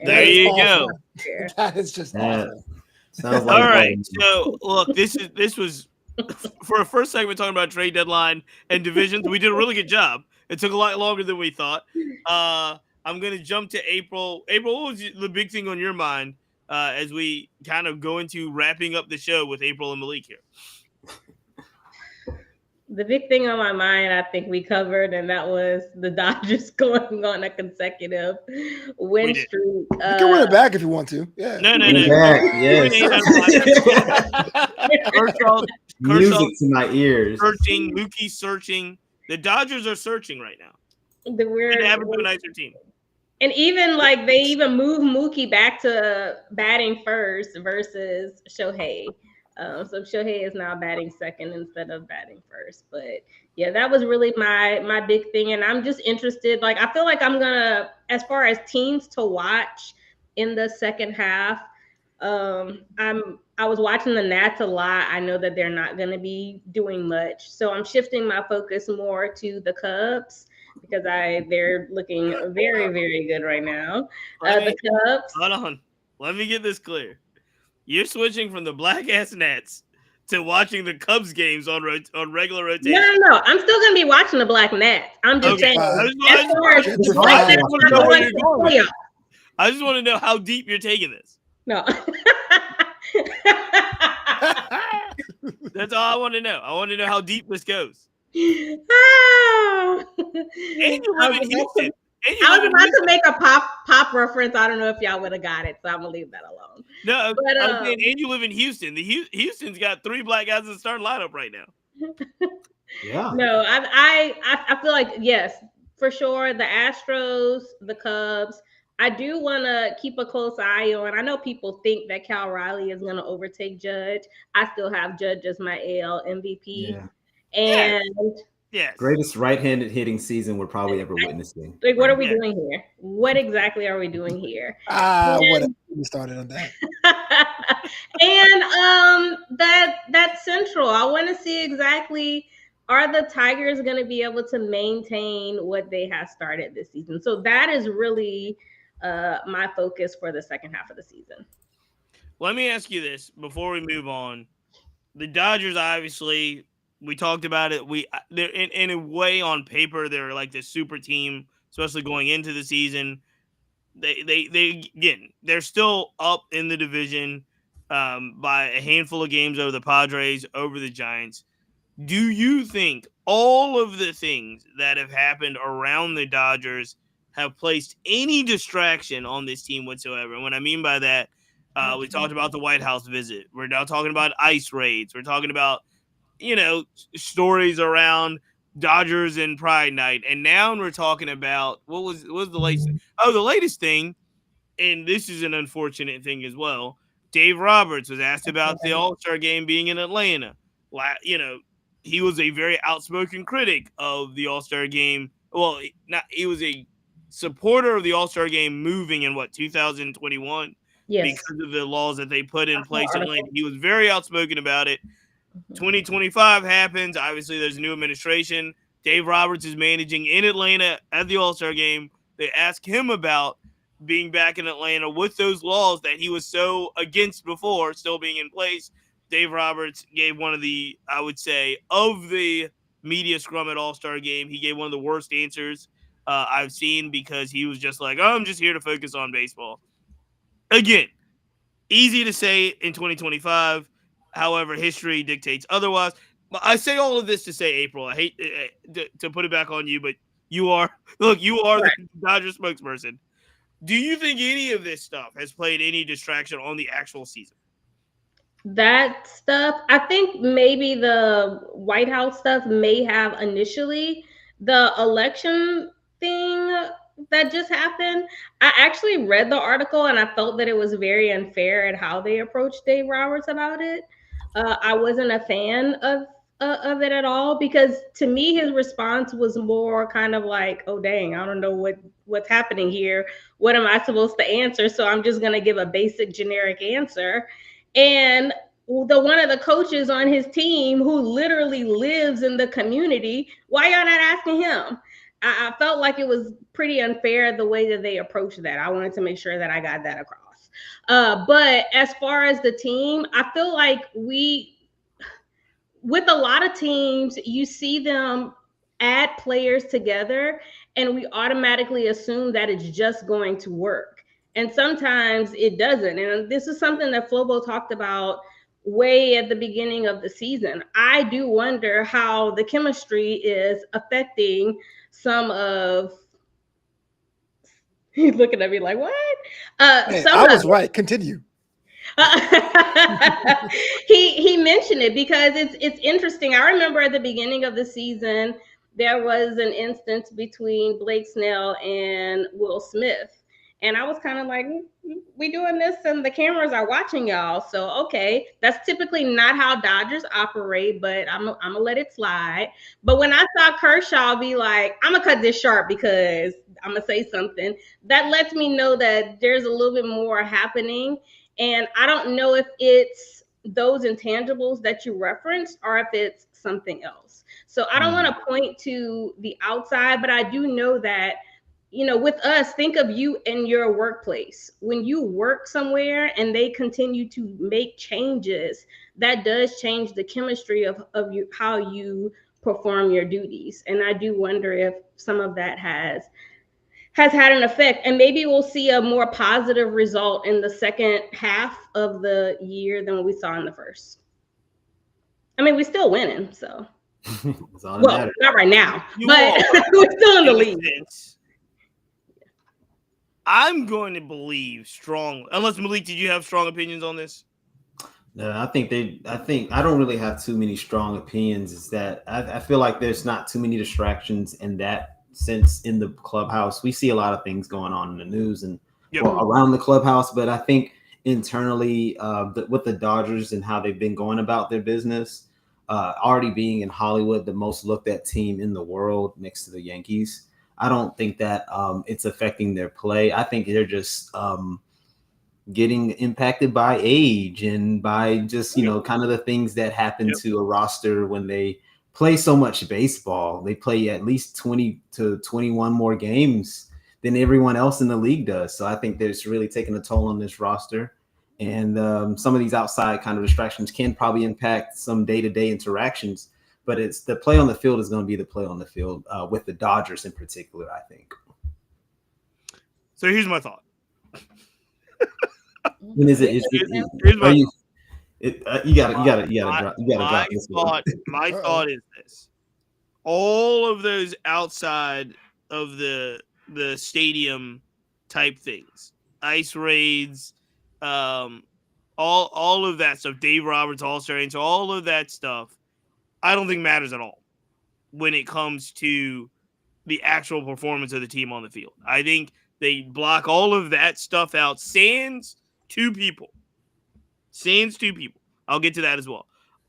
[SPEAKER 1] There you go.
[SPEAKER 2] That is just awful.
[SPEAKER 4] Sounds
[SPEAKER 1] all right. So look, this was for a first segment talking about trade deadline and divisions. We did a really good job. It took a lot longer than we thought. I'm gonna jump to April. April, what was the big thing on your mind as we kind of go into wrapping up the show with April and Malik here?
[SPEAKER 3] The big thing on my mind, I think we covered, and that was the Dodgers going on a consecutive win streak.
[SPEAKER 2] You can win it back if you want to. Yeah.
[SPEAKER 1] No.
[SPEAKER 4] Yes.
[SPEAKER 1] Kershaw,
[SPEAKER 4] music to my ears.
[SPEAKER 1] Searching, Mookie's searching. The Dodgers are searching right now.
[SPEAKER 3] They
[SPEAKER 1] have a nicer team.
[SPEAKER 3] And even they even moved Mookie back to batting first versus Shohei. So Shohei is now batting second instead of batting first. But yeah, that was really my big thing. And I'm just interested. I feel like I'm gonna, as far as teams to watch in the second half, I was watching the Nats a lot. I know that they're not gonna be doing much. So I'm shifting my focus more to the Cubs because they're looking very, very good right now. The Cubs.
[SPEAKER 1] Hold on. Let me get this clear. You're switching from the black-ass Nats to watching the Cubs games on regular rotation.
[SPEAKER 3] No. I'm still going to be watching the Black Nats. I'm just saying.
[SPEAKER 1] I just want to know how deep you're taking this.
[SPEAKER 3] No.
[SPEAKER 1] That's all I want to know. I want to know how deep this goes. And you live in Houston.
[SPEAKER 3] I was about to make a pop reference. I don't know if y'all would have got it, so I'm gonna leave that alone.
[SPEAKER 1] No, but I'm saying, and you live in Houston. Houston's got 3 black guys in the starting lineup right now.
[SPEAKER 4] Yeah.
[SPEAKER 3] No, I feel like yes, for sure. The Astros, the Cubs. I do want to keep a close eye on. I know people think that Cal Riley is going to overtake Judge. I still have Judge as my AL MVP.
[SPEAKER 4] Yeah.
[SPEAKER 3] And
[SPEAKER 1] Yes.
[SPEAKER 4] Greatest right-handed hitting season we're probably ever witnessing.
[SPEAKER 3] Like, what are we doing here? What exactly are we doing here?
[SPEAKER 2] Whatever. We started on that.
[SPEAKER 3] And that Central, I want to see exactly, are the Tigers going to be able to maintain what they have started this season? So that is really my focus for the second half of the season.
[SPEAKER 1] Let me ask you this before we move on. The Dodgers, obviously, we talked about it. They're in a way on paper, they're like the super team, especially going into the season. They're still up in the division by a handful of games over the Padres, over the Giants. Do you think all of the things that have happened around the Dodgers have placed any distraction on this team whatsoever? And what I mean by that, we talked about the White House visit. We're now talking about ICE raids. We're talking about, stories around Dodgers and Pride Night. And now we're talking about what was the latest? Oh, the latest thing, and this is an unfortunate thing as well. Dave Roberts was asked about the All-Star game being in Atlanta. He was a very outspoken critic of the All-Star game. Well, he was a supporter of the All-Star game moving in 2021 because of the laws that they put in place in Atlanta. He was very outspoken about it. 2025 happens. Obviously, there's a new administration. Dave Roberts is managing in Atlanta at the All-Star game. They ask him about being back in Atlanta with those laws that he was so against before still being in place. Dave Roberts gave one of the, I would say, of the media scrum at All-Star game, he gave one of the worst answers I've seen, because he was just like, I'm just here to focus on baseball. Again, easy to say in 2025. However, history dictates otherwise. I say all of this to say, April, I hate to put it back on you, but you are the Dodgers spokesperson. Do you think any of this stuff has played any distraction on the actual season?
[SPEAKER 3] That stuff, I think maybe the White House stuff may have initially. The election thing that just happened, I actually read the article and I felt that it was very unfair at how they approached Dave Roberts about it. I wasn't a fan of it at all, because to me his response was more kind of like, oh dang, I don't know what's happening here. What am I supposed to answer? So I'm just going to give a basic generic answer. And one of the coaches on his team who literally lives in the community, why y'all not asking him? I felt like it was pretty unfair the way that they approached that. I wanted to make sure that I got that across. But as far as the team, I feel like with a lot of teams, you see them add players together and we automatically assume that it's just going to work. And sometimes it doesn't. And this is something that Flobo talked about way at the beginning of the season. I do wonder how the chemistry is affecting some of. He's looking at me like, what?
[SPEAKER 2] I was right. Continue.
[SPEAKER 3] He mentioned it because it's interesting. I remember at the beginning of the season, there was an instance between Blake Snell and Will Smith. And I was kind of like, we doing this and the cameras are watching y'all. So, okay, that's typically not how Dodgers operate, but I'm going to let it slide. But when I saw Kershaw be like, I'm going to cut this short because I'm going to say something, that lets me know that there's a little bit more happening. And I don't know if it's those intangibles that you referenced or if it's something else. So I don't want to point to the outside, but I do know that, with us, think of you in your workplace. When you work somewhere and they continue to make changes, that does change the chemistry of you, how you perform your duties. And I do wonder if some of that has had an effect, and maybe we'll see a more positive result in the second half of the year than what we saw in the first. I mean, we're still winning, so. Well, not right now, but we're still in the lead.
[SPEAKER 1] I'm going to believe strongly, unless Malik, did you have strong opinions on this?
[SPEAKER 4] No, I think I don't really have too many strong opinions. Is that I feel like there's not too many distractions in that sense in the clubhouse. We see a lot of things going on in the news and around the clubhouse, but I think internally with the Dodgers and how they've been going about their business, already being in Hollywood, the most looked at team in the world next to the Yankees. I don't think that it's affecting their play. I think they're just getting impacted by age and by just, kind of the things that happen to a roster when they play so much baseball. They play at least 20 to 21 more games than everyone else in the league does. So I think that it's really taking a toll on this roster. And some of these outside kind of distractions can probably impact some day-to-day interactions. But it's the play on the field is going to be the play on the field with the Dodgers in particular, I think.
[SPEAKER 1] So here's my thought.
[SPEAKER 4] And is it? You gotta drop this one.
[SPEAKER 1] My thought is this: all of those outside of the stadium type things, ice raids, all of that stuff, Dave Roberts, All-Star Games, all of that stuff, I don't think matters at all when it comes to the actual performance of the team on the field. I think they block all of that stuff out. Sans two people. I'll get to that as well.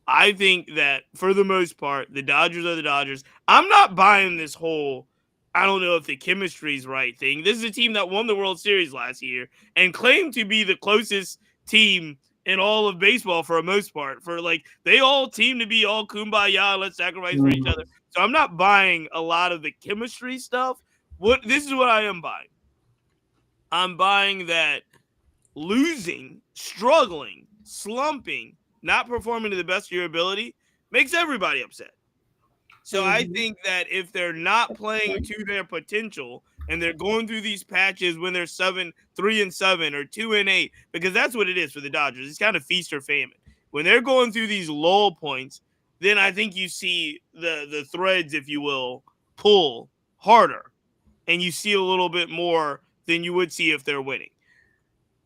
[SPEAKER 1] I think that for the most part, the Dodgers are the Dodgers. I'm not buying this whole, I don't know if the chemistry's right thing. This is a team that won the World Series last year and claimed to be the closest team in all of baseball for the most part. For they all seem to be all kumbaya, let's sacrifice for each other. So I'm not buying a lot of the chemistry stuff. This is what I am buying. I'm buying that losing, struggling, slumping, not performing to the best of your ability makes everybody upset. So I think that if they're not playing to their potential and they're going through these patches when they're 3-7 or 2-8, because that's what it is for the Dodgers. It's kind of feast or famine. When they're going through these lull points, then I think you see the threads, if you will, pull harder, and you see a little bit more than you would see if they're winning.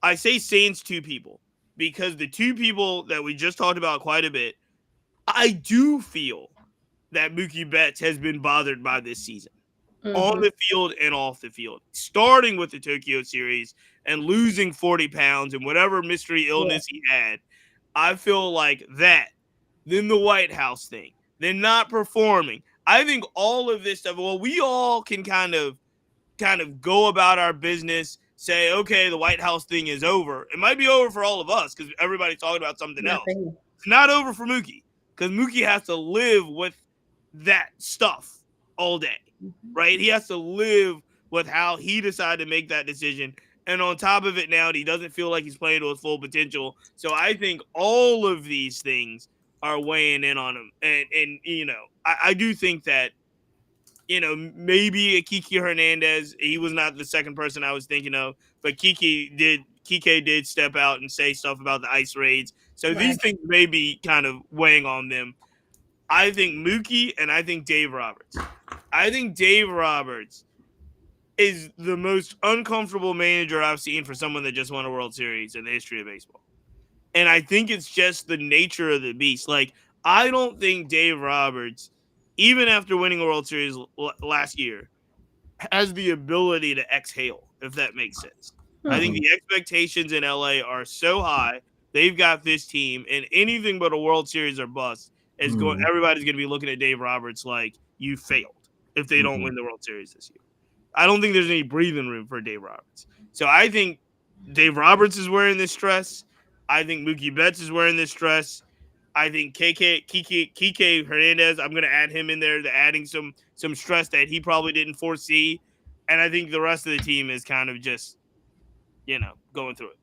[SPEAKER 1] I say sans two people because the two people that we just talked about quite a bit, I do feel that Mookie Betts has been bothered by this season on the field and off the field, starting with the Tokyo series and losing 40 pounds and whatever mystery illness he had. I feel like that, then the White House thing, then not performing. I think all of this stuff, well, we all can kind of go about our business, say, okay, the White House thing is over. It might be over for all of us because everybody's talking about something else. It's not over for Mookie because Mookie has to live with that stuff all day, right? He has to live with how he decided to make that decision. And on top of it now, he doesn't feel like he's playing to his full potential. So I think all of these things are weighing in on him. And I do think that, maybe Kike Hernandez, he was not the second person I was thinking of, but Kike did step out and say stuff about the ice raids. So these things may be kind of weighing on them. I think Mookie and I think Dave Roberts. I think Dave Roberts is the most uncomfortable manager I've seen for someone that just won a World Series in the history of baseball. And I think it's just the nature of the beast. I don't think Dave Roberts, even after winning a World Series last year, has the ability to exhale, if that makes sense. I think the expectations in LA are so high. They've got this team, and anything but a World Series or bust is going. Everybody's going to be looking at Dave Roberts like you failed if they don't win the World Series this year. I don't think there's any breathing room for Dave Roberts. So I think Dave Roberts is wearing this stress. I think Mookie Betts is wearing this stress. I think Kike Hernandez, I'm going to add him in there to adding some stress that he probably didn't foresee. And I think the rest of the team is kind of just, going through it.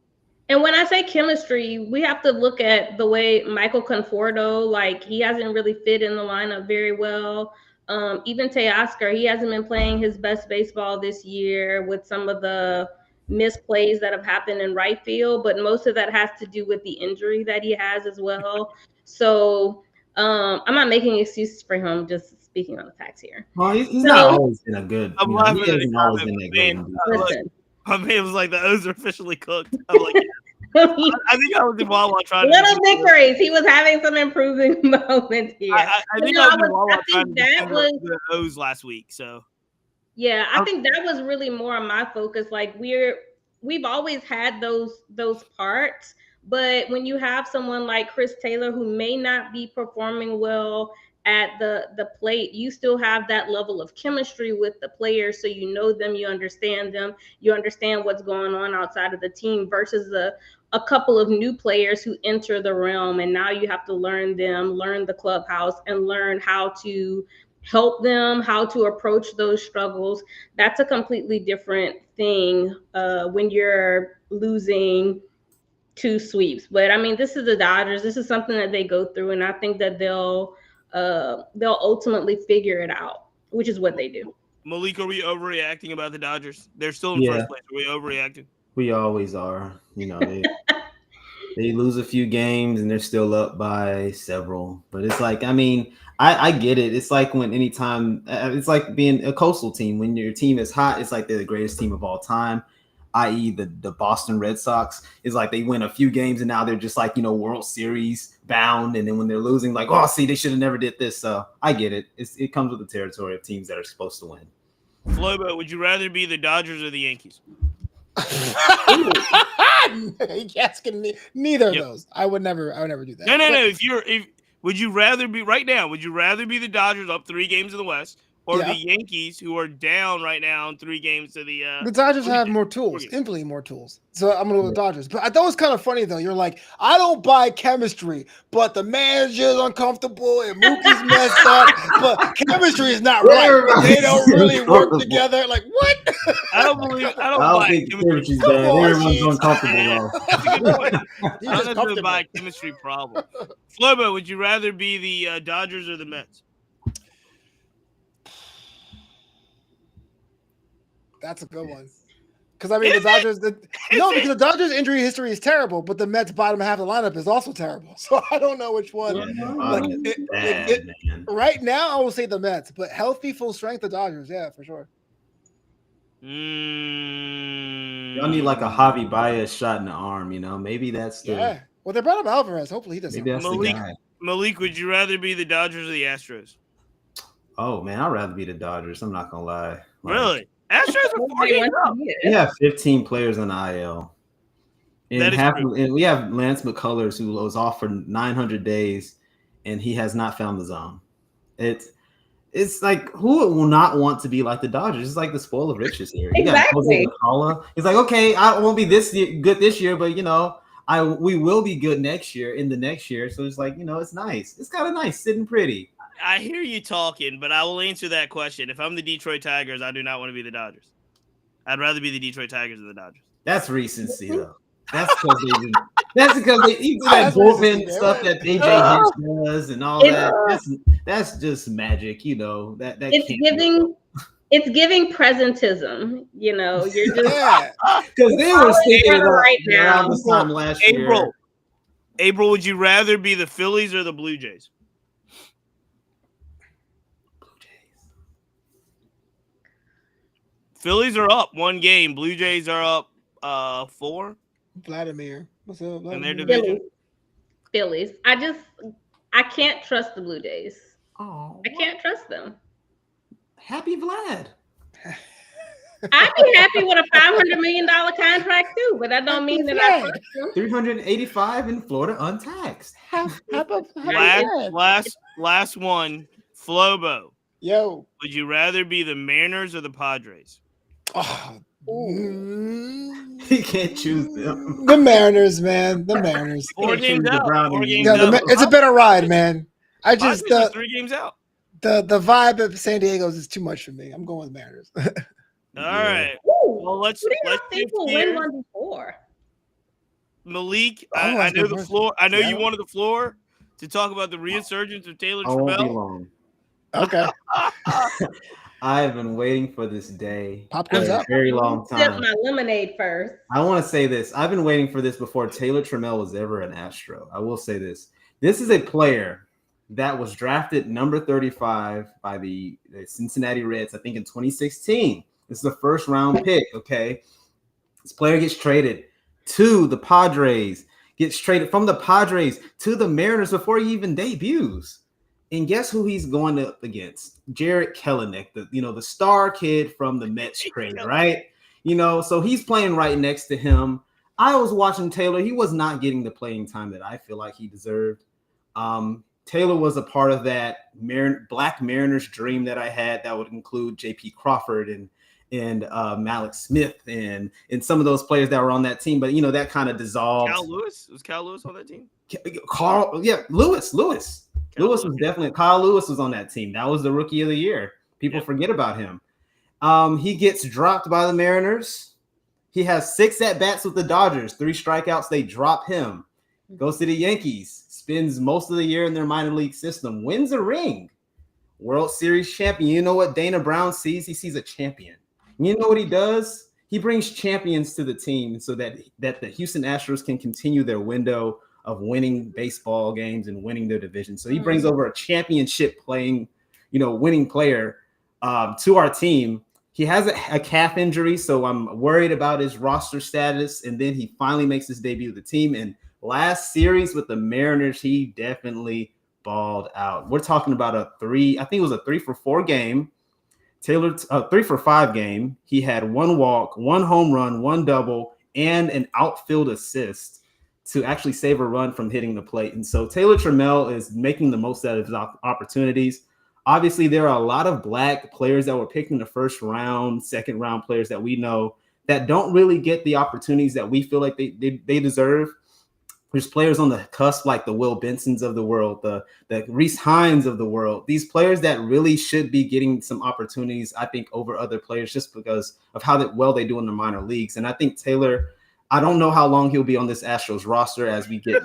[SPEAKER 3] And when I say chemistry, we have to look at the way Michael Conforto, he hasn't really fit in the lineup very well. Even Teoscar, he hasn't been playing his best baseball this year with some of the misplays that have happened in right field, but most of that has to do with the injury that he has as well. So I'm not making excuses for him, just speaking on the facts here.
[SPEAKER 4] Well, he's not always been a good.
[SPEAKER 1] I'm laughing at the my man was like, the O's are officially cooked. I'm like, yeah. I think I was in Wawa trying
[SPEAKER 3] little victories. He was having some improving moments here.
[SPEAKER 1] I think I was in Wawa trying to was the O's last week. So
[SPEAKER 3] yeah, I think that was really more on my focus. We've always had those parts, But when you have someone like Chris Taylor who may not be performing well at the plate, you still have that level of chemistry with the players, so you know them, you understand what's going on outside of the team, versus a couple of new players who enter the realm, and now you have to learn them, learn the clubhouse, and learn how to help them, how to approach those struggles. That's a completely different thing when you're losing 2 sweeps. But I mean, this is the Dodgers. This is something that they go through, and I think that they'll ultimately figure it out, which is what they do.
[SPEAKER 1] Malik, are we overreacting about the Dodgers? They're still in first place. Are we overreacting?
[SPEAKER 4] We always are. You know, they lose a few games and they're still up by several. But it's like, I mean, I get it. It's like it's like being a coastal team. When your team is hot, it's like they're the greatest team of all time, i.e. the Boston Red Sox. Is like they win a few games and now they're just like, you know, World Series bound. And then when they're losing, like, oh, see, they should have never did this. So I get it. It comes with the territory of teams that are supposed to win.
[SPEAKER 1] Flobo, would you rather be the Dodgers or the Yankees?
[SPEAKER 2] Asking me neither of those. I would never do that.
[SPEAKER 1] No. Would you rather be right now? Would you rather be the Dodgers up 3 games in the West, or the Yankees who are down right now in 3 games to the?
[SPEAKER 2] The Dodgers have more tools, infinitely more tools. So I'm gonna go with the Dodgers. But I thought it was kind of funny though. You're like, I don't buy chemistry, but the manager's uncomfortable and Mookie's messed up, but chemistry is not right. They don't really work together. Like what?
[SPEAKER 1] I don't buy chemistry.
[SPEAKER 4] Everyone's uncomfortable though.
[SPEAKER 1] That's a good point. I don't buy a chemistry problem. Flobo, would you rather be the Dodgers or the Mets?
[SPEAKER 2] That's a good one. Because I mean, because the Dodgers' injury history is terrible, but the Mets' bottom half of the lineup is also terrible. So I don't know which one. Right now, I will say the Mets, but healthy, full strength, the Dodgers. Yeah, for sure.
[SPEAKER 4] Y'all need like a Javi Baez shot in the arm, you know? Maybe that's the.
[SPEAKER 2] Well, they brought up Alvarez. Hopefully, he does.
[SPEAKER 4] Maybe that's the guy.
[SPEAKER 1] Malik, would you rather be the Dodgers or the Astros?
[SPEAKER 4] Oh man, I'd rather be the Dodgers. I'm not gonna lie.
[SPEAKER 1] Really? Astros are 4 games up.
[SPEAKER 4] We have 15 players on the IL. And we have Lance McCullers, who was off for 900 days, and he has not found the zone. It's like, who will not want to be like the Dodgers? It's like the spoil of riches here.
[SPEAKER 3] Exactly.
[SPEAKER 4] It's like, okay, I won't be good this year, but you know, we will be good next year, in the next year. So it's like, you know, it's nice. It's kind of nice, sitting pretty.
[SPEAKER 1] I hear you talking, but I will answer that question. If I'm the Detroit Tigers, I do not want to be the Dodgers. I'd rather be the Detroit Tigers than the Dodgers.
[SPEAKER 4] That's recency, though. That's because they do that bullpen stuff that AJ Hinch does and all that. That's just magic, you know.
[SPEAKER 3] It's giving presentism, you know. You're just
[SPEAKER 4] because they were sticking
[SPEAKER 3] right now
[SPEAKER 4] around this time last year.
[SPEAKER 1] April, would you rather be the Phillies or the Blue Jays? Phillies are up 1 game. Blue Jays are up 4.
[SPEAKER 2] Vladimir. What's up, Vladimir?
[SPEAKER 1] In their division.
[SPEAKER 3] Phillies. I can't trust the Blue Jays.
[SPEAKER 4] Oh,
[SPEAKER 3] I can't trust them.
[SPEAKER 4] Happy Vlad.
[SPEAKER 3] I'd be happy with a $500 million contract too, but that don't mean that I trust them.
[SPEAKER 4] 385 in Florida untaxed.
[SPEAKER 1] Last one. Flobo.
[SPEAKER 2] Yo.
[SPEAKER 1] Would you rather be the Mariners or the Padres?
[SPEAKER 2] Oh,
[SPEAKER 4] he can't choose them.
[SPEAKER 2] The Mariners, man. The Mariners.
[SPEAKER 1] 4 games out.
[SPEAKER 2] It's a better ride, man. I just
[SPEAKER 1] 3 games out.
[SPEAKER 2] The vibe of San Diego's is too much for me. I'm going with Mariners.
[SPEAKER 1] All right. Well, let's
[SPEAKER 3] think we'll win one before.
[SPEAKER 1] Malik, I know the floor. I know you wanted the floor to talk about the resurgence of Taylor Trammell.
[SPEAKER 4] I won't be long.
[SPEAKER 2] Okay.
[SPEAKER 4] I have been waiting for this day
[SPEAKER 2] for
[SPEAKER 4] a very long time.
[SPEAKER 3] Sip my lemonade first.
[SPEAKER 4] I want to say this. I've been waiting for this before Taylor Trammell was ever an Astro. I will say this. This is a player that was drafted number 35 by the Cincinnati Reds, I think in 2016. This is the first round pick, okay? This player gets traded to the Padres, gets traded from the Padres to the Mariners before he even debuts. And guess who he's going up against? Jarred Kelenic, the star kid from the Mets trade, right? You know, so he's playing right next to him. I was watching Taylor. He was not getting the playing time that I feel like he deserved. Taylor was a part of that Black Mariners dream that I had that would include J.P. Crawford and Malik Smith and some of those players that were on that team. But, that kind of dissolved.
[SPEAKER 1] Cal Lewis? Was Cal Lewis on that team?
[SPEAKER 4] Lewis was definitely – Kyle Lewis was on that team. That was the Rookie of the Year. People forget about him. He gets dropped by the Mariners. He has 6 at-bats with the Dodgers, 3 strikeouts. They drop him. Goes to the Yankees. Spends most of the year in their minor league system. Wins a ring. World Series champion. You know what Dana Brown sees? He sees a champion. You know what he does? He brings champions to the team so that the Houston Astros can continue their window of winning baseball games and winning their division. So he brings over a championship playing, winning player to our team. He has a calf injury, so I'm worried about his roster status. And then he finally makes his debut with the team. And last series with the Mariners, he definitely balled out. We're talking about I think it was a 3-for-4 game. Taylor, 3-for-5 game. He had 1 walk, 1 home run, 1 double, and an outfield assist to actually save a run from hitting the plate. And so Taylor Trammell is making the most out of his opportunities. Obviously, there are a lot of Black players that were picked in the first round, second round players that we know that don't really get the opportunities that we feel like they deserve. There's players on the cusp like the Will Bensons of the world, the Reese Hines of the world. These players that really should be getting some opportunities, I think, over other players just because of how well they do in the minor leagues. And I think Taylor, I don't know how long he'll be on this Astros roster as we get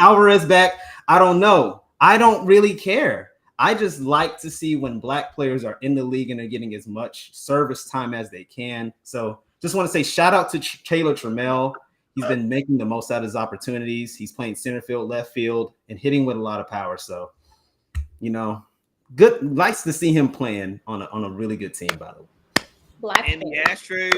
[SPEAKER 4] Alvarez back. I don't know. I don't really care. I just like to see when Black players are in the league and they're getting as much service time as they can. So just want to say shout out to Taylor Trammell. He's been making the most out of his opportunities. He's playing center field, left field, and hitting with a lot of power. So, good. Nice to see him playing on a really good team, by the way.
[SPEAKER 1] And the Astros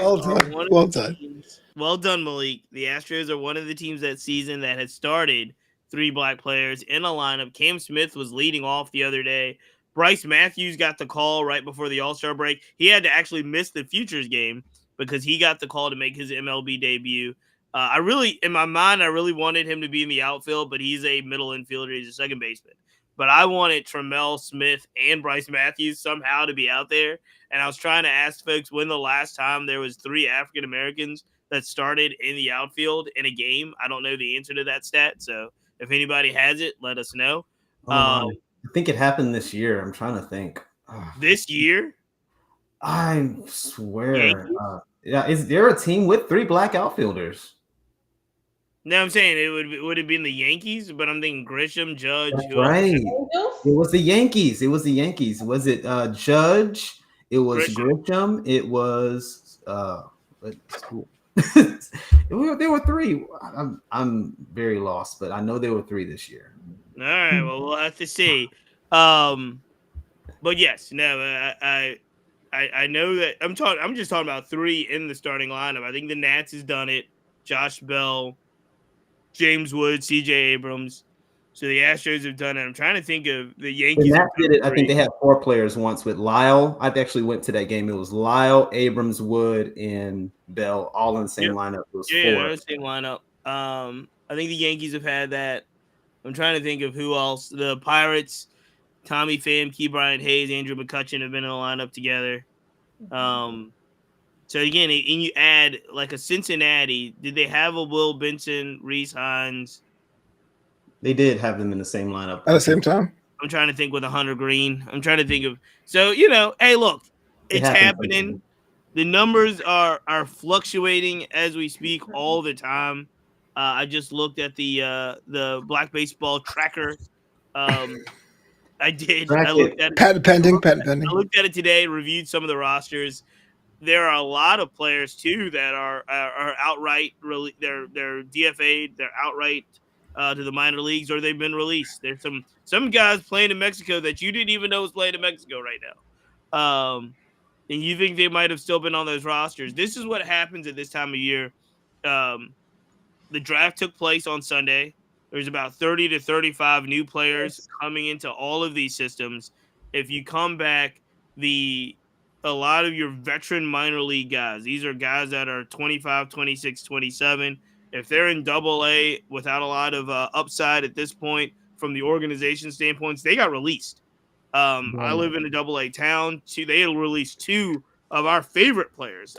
[SPEAKER 1] well done, Malik. The Astros are one of the teams that season that has started 3 Black players in a lineup. Cam Smith was leading off the other day. Bryce Matthews got the call right before the All-Star break. He had to actually miss the Futures game because he got the call to make his MLB debut. In my mind, I really wanted him to be in the outfield, but he's a middle infielder. He's a second baseman. But I wanted Trammell, Smith, and Bryce Matthews somehow to be out there. And I was trying to ask folks when the last time there was 3 African-Americans that started in the outfield in a game. I don't know the answer to that stat. So if anybody has it, let us know.
[SPEAKER 4] I think it happened this year. I'm trying to think.
[SPEAKER 1] This year?
[SPEAKER 4] I swear. Is there a team with 3 Black outfielders?
[SPEAKER 1] No, I'm saying it would have been the Yankees, but I'm thinking Grisham, Judge.
[SPEAKER 4] Right. It was the Yankees. Was it Judge? It was Grisham. It was there were 3. I'm very lost, but I know there were 3 this year.
[SPEAKER 1] All right. Well, we'll have to see. But yes, no, I know that I'm just talking about 3 in the starting lineup. I think the Nats has done it. Josh Bell, James Wood, CJ Abrams. So the Astros have done it. I'm trying to think of the Yankees.
[SPEAKER 4] The Nats did it. I think they had 4 players once with Lyle. I actually went to that game. It was Lyle, Abrams, Wood, and Bell all in the same lineup. It was 4.
[SPEAKER 1] Yeah, the same lineup. I think the Yankees have had that. I'm trying to think of who else. The Pirates, Tommy Pham, Key Bryant Hayes, Andrew McCutchen have been in a lineup together. So again, and you add like a Cincinnati. Did they have a Will Benson, Reese Hines?
[SPEAKER 4] They did have them in the same lineup
[SPEAKER 2] at the same time.
[SPEAKER 1] I'm trying to think with a Hunter Green. I'm trying to think of. So hey, look, it's happening. The numbers are fluctuating as we speak all the time. I just looked at the Black Baseball Tracker. I did. I looked at it.
[SPEAKER 2] Patent pending.
[SPEAKER 1] I looked at it today. Reviewed some of the rosters. There are a lot of players too that are outright really. They're DFA'd. They're outright to the minor leagues, or they've been released. There's some guys playing in Mexico that you didn't even know was playing in Mexico right now. And you think they might have still been on those rosters. This is what happens at this time of year. The draft took place on Sunday. There's about 30 to 35 new players coming into all of these systems. If you come back, the a lot of your veteran minor league guys. These are guys that are 25, 26, 27. If they're in Double A without a lot of upside at this point from the organization standpoints, they got released. I live in a Double A town. They released two of our favorite players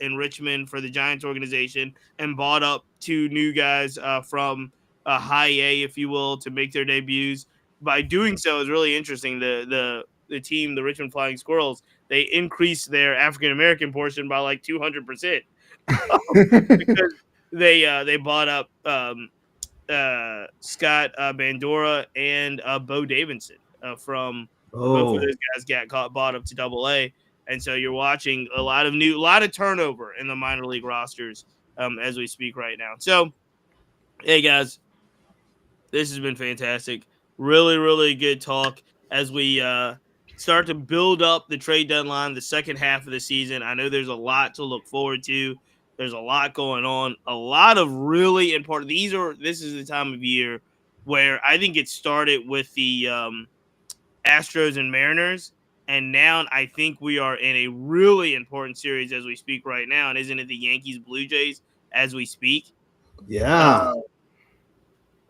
[SPEAKER 1] in Richmond for the Giants organization and bought up two new guys from High A, if you will, to make their debuts. By doing so, is really interesting. The team, the Richmond Flying Squirrels, they increased their African American portion by like 200% because they bought up Scott Bandura and Bo Davidson from both of those guys bought up to Double A. And so you're watching a lot of turnover in the minor league rosters as we speak right now. So, hey guys, this has been fantastic. Really, really good talk as we start to build up the trade deadline, the second half of the season. I know there's a lot to look forward to. There's a lot going on. A lot of really important. This is the time of year where I think it started with the Astros and Mariners. And now I think we are in a really important series as we speak right now. And isn't it the Yankees Blue Jays as we speak?
[SPEAKER 4] Yeah.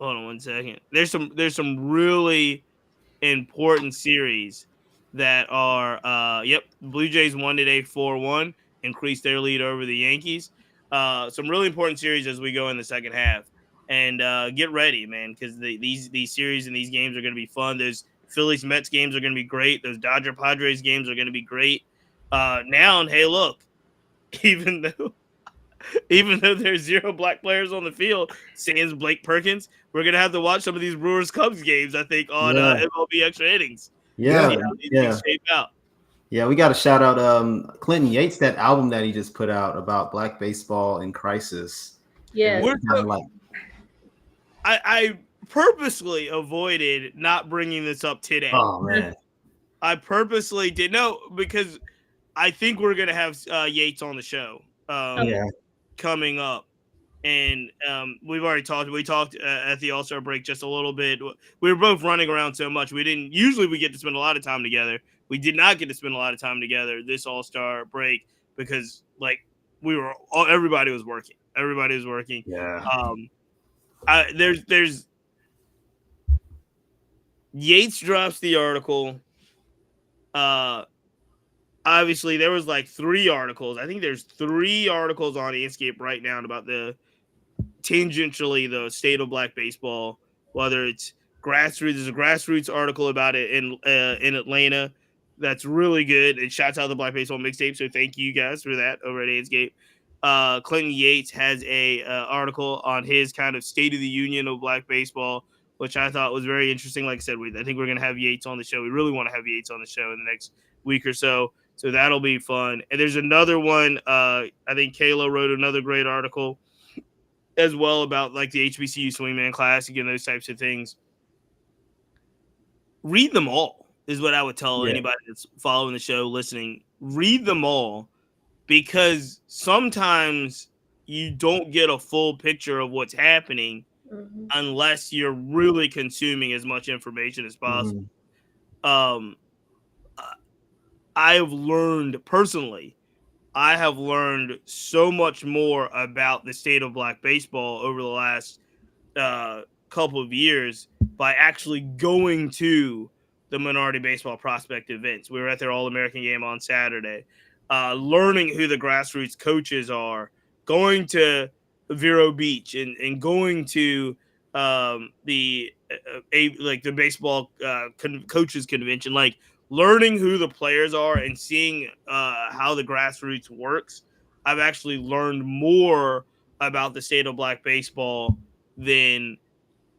[SPEAKER 1] Hold on one second. There's some really important series that are Blue Jays won today 4-1, increased their lead over the Yankees. Some really important series as we go in the second half. And get ready, man, because these series and these games are going to be fun. Those Phillies Mets games are going to be great. Those Dodger Padres games are going to be great. Now, hey, look, even though there's 0 black players on the field, sans Blake Perkins, we're going to have to watch some of these Brewers Cubs games, I think, on MLB Extra Innings.
[SPEAKER 4] Yeah.
[SPEAKER 1] Shape out.
[SPEAKER 4] Yeah, we got to shout out Clinton Yates, that album that he just put out about black baseball in crisis.
[SPEAKER 3] Yeah.
[SPEAKER 1] I purposely avoided not bringing this up today.
[SPEAKER 4] Oh, man.
[SPEAKER 1] I purposely did. No, because I think we're going to have Yates on the show coming up. And we've already talked. We talked at the All-Star break just a little bit. We were both running around so much. We get to spend a lot of time together. We did not get to spend a lot of time together this All-Star break because, like, everybody was working. Everybody was working.
[SPEAKER 4] Yeah.
[SPEAKER 1] There's Yates drops the article. Obviously, there was like 3 articles. I think there's 3 articles on Anscape right now about tangentially the state of black baseball. Whether it's grassroots, there's a grassroots article about it in Atlanta that's really good. It shouts out the Black Baseball Mixtape. So thank you guys for that over at Anscape. Clinton Yates has a article on his kind of state of the union of black baseball, which I thought was very interesting. Like I said, I think we're going to have Yates on the show. We really want to have Yates on the show in the next week or so. So that'll be fun. And there's another one. I think Kayla wrote another great article as well about like the HBCU Swingman Classic and those types of things. Read them all is what I would tell anybody that's following the show, listening. Read them all, because sometimes you don't get a full picture of what's happening unless you're really consuming as much information as possible. I have learned so much more about the state of black baseball over the last couple of years by actually going to the Minority Baseball Prospect events. We were at their All-American game on Saturday, learning who the grassroots coaches are, going to Vero Beach and going to the baseball coaches convention, like learning who the players are and seeing how the grassroots works. I've actually learned more about the state of black baseball than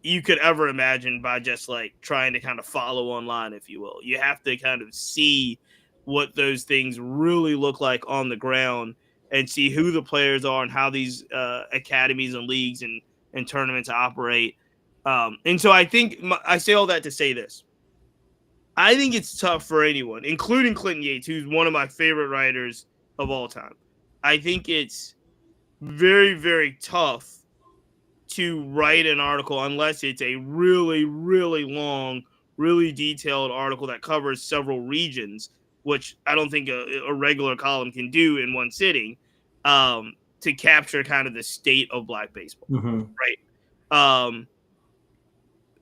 [SPEAKER 1] you could ever imagine by just like trying to kind of follow online, if you will. You have to kind of see what those things really look like on the ground and see who the players are and how these academies and leagues and tournaments operate. And so I think I say all that to say this. I think it's tough for anyone, including Clinton Yates, who's one of my favorite writers of all time. I think it's very, very tough to write an article unless it's a really, really long, really detailed article that covers several regions which I don't think a regular column can do in one sitting, to capture kind of the state of Black baseball, right?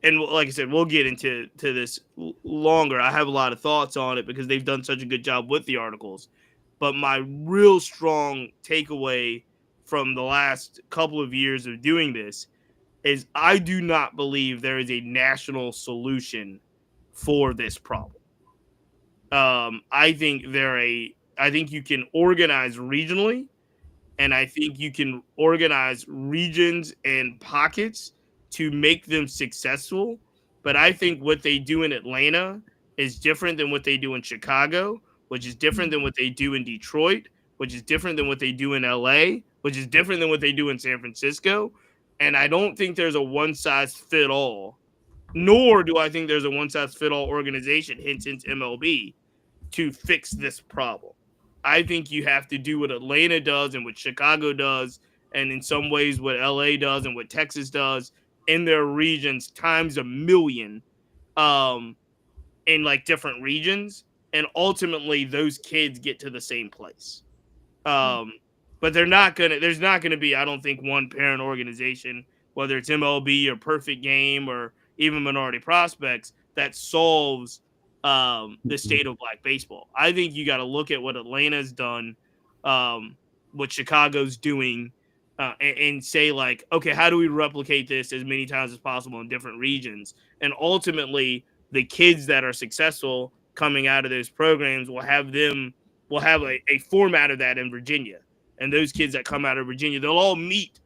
[SPEAKER 1] And like I said, we'll get into this longer. I have a lot of thoughts on it because they've done such a good job with the articles. But my real strong takeaway from the last couple of years of doing this is I do not believe there is a national solution for this problem. I think you can organize regionally, and I think you can organize regions and pockets to make them successful. But I think what they do in Atlanta is different than what they do in Chicago, which is different than what they do in Detroit, which is different than what they do in LA, which is different than what they do in San Francisco. And I don't think there's a one-size-fits-all, nor do I think there's a one-size-fits-all organization, hence MLB, to fix this problem. I think you have to do what Atlanta does and what Chicago does, and in some ways what LA does and what Texas does in their regions times a million, in like different regions, and ultimately those kids get to the same place. But there's not gonna be, I don't think, one parent organization, whether it's MLB or Perfect Game or even Minority Prospects, that solves the state of Black baseball. I think you got to look at what Atlanta's done, what Chicago's doing, and say like, okay, how do we replicate this as many times as possible in different regions? And ultimately, the kids that are successful coming out of those programs will have a format of that in Virginia. And those kids that come out of Virginia, they'll all meet,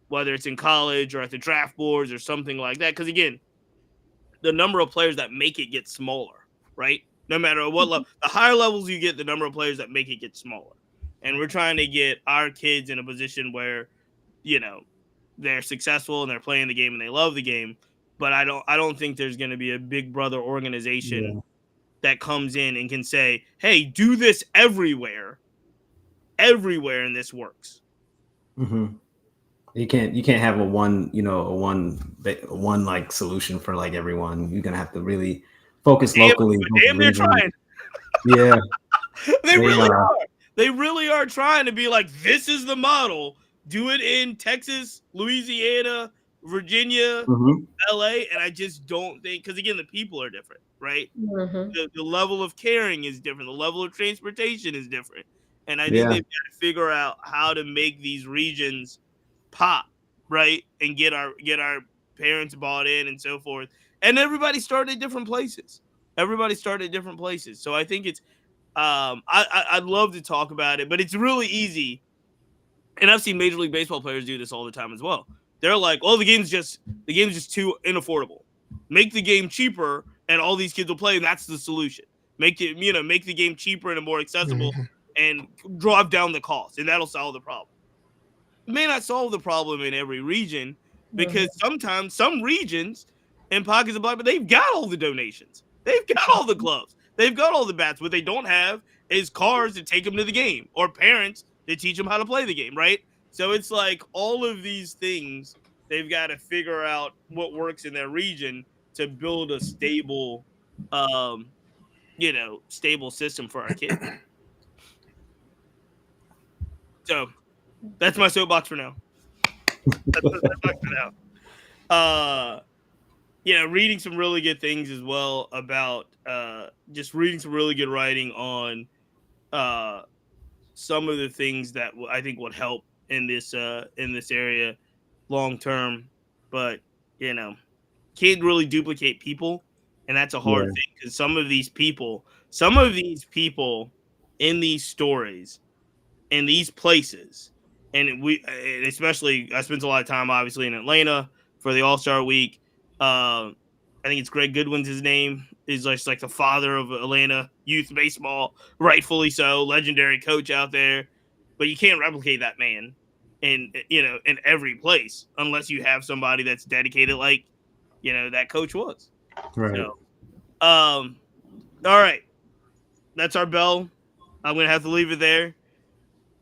[SPEAKER 1] whether it's in college or at the draft boards or something like that. Because again, the number of players that make it gets smaller, right? No matter what level, the higher levels you get, the number of players that make it gets smaller. And we're trying to get our kids in a position where, they're successful and they're playing the game and they love the game. But I don't think there's going to be a big brother organization that comes in and can say, hey, do this everywhere, and this works.
[SPEAKER 4] Mm-hmm. You can't have a one like solution for like everyone. You're gonna have to really focus locally.
[SPEAKER 1] Damn, they're trying.
[SPEAKER 4] Yeah,
[SPEAKER 1] they really are. They really are trying to be like, this is the model. Do it in Texas, Louisiana, Virginia, LA, and I just don't think, because again, the people are different, right? The level of caring is different. The level of transportation is different, and I think they've got to figure out how to make these regions pop, right, and get our parents bought in and so forth. And everybody started at different places. So I think it's I'd love to talk about it, but it's really easy. And I've seen Major League Baseball players do this all the time as well. They're like, "Oh, the game's just too unaffordable. Make the game cheaper, and all these kids will play. And that's the solution. Make the game cheaper and more accessible, and drive down the cost, and that'll solve the problem." It may not solve the problem in every region, because sometimes some regions and pockets of Black, but they've got all the donations, they've got all the gloves, they've got all the bats. What they don't have is cars to take them to the game or parents to teach them how to play the game, right? So it's like all of these things, they've got to figure out what works in their region to build a stable, stable system for our kids. So that's my soapbox for now. Reading some really good things as well about just reading some really good writing on some of the things that I think would help in this area long term. But can't really duplicate people, and that's a hard thing, because some of these people in these stories, in these places, and especially I spent a lot of time obviously in Atlanta for the All-Star Week. I think it's Greg Goodwin's his name. Is like the father of Atlanta youth baseball, rightfully so, legendary coach out there. But you can't replicate that man in every place unless you have somebody that's dedicated like that coach was.
[SPEAKER 4] Right.
[SPEAKER 1] So, all right, that's our bell. I'm gonna have to leave it there.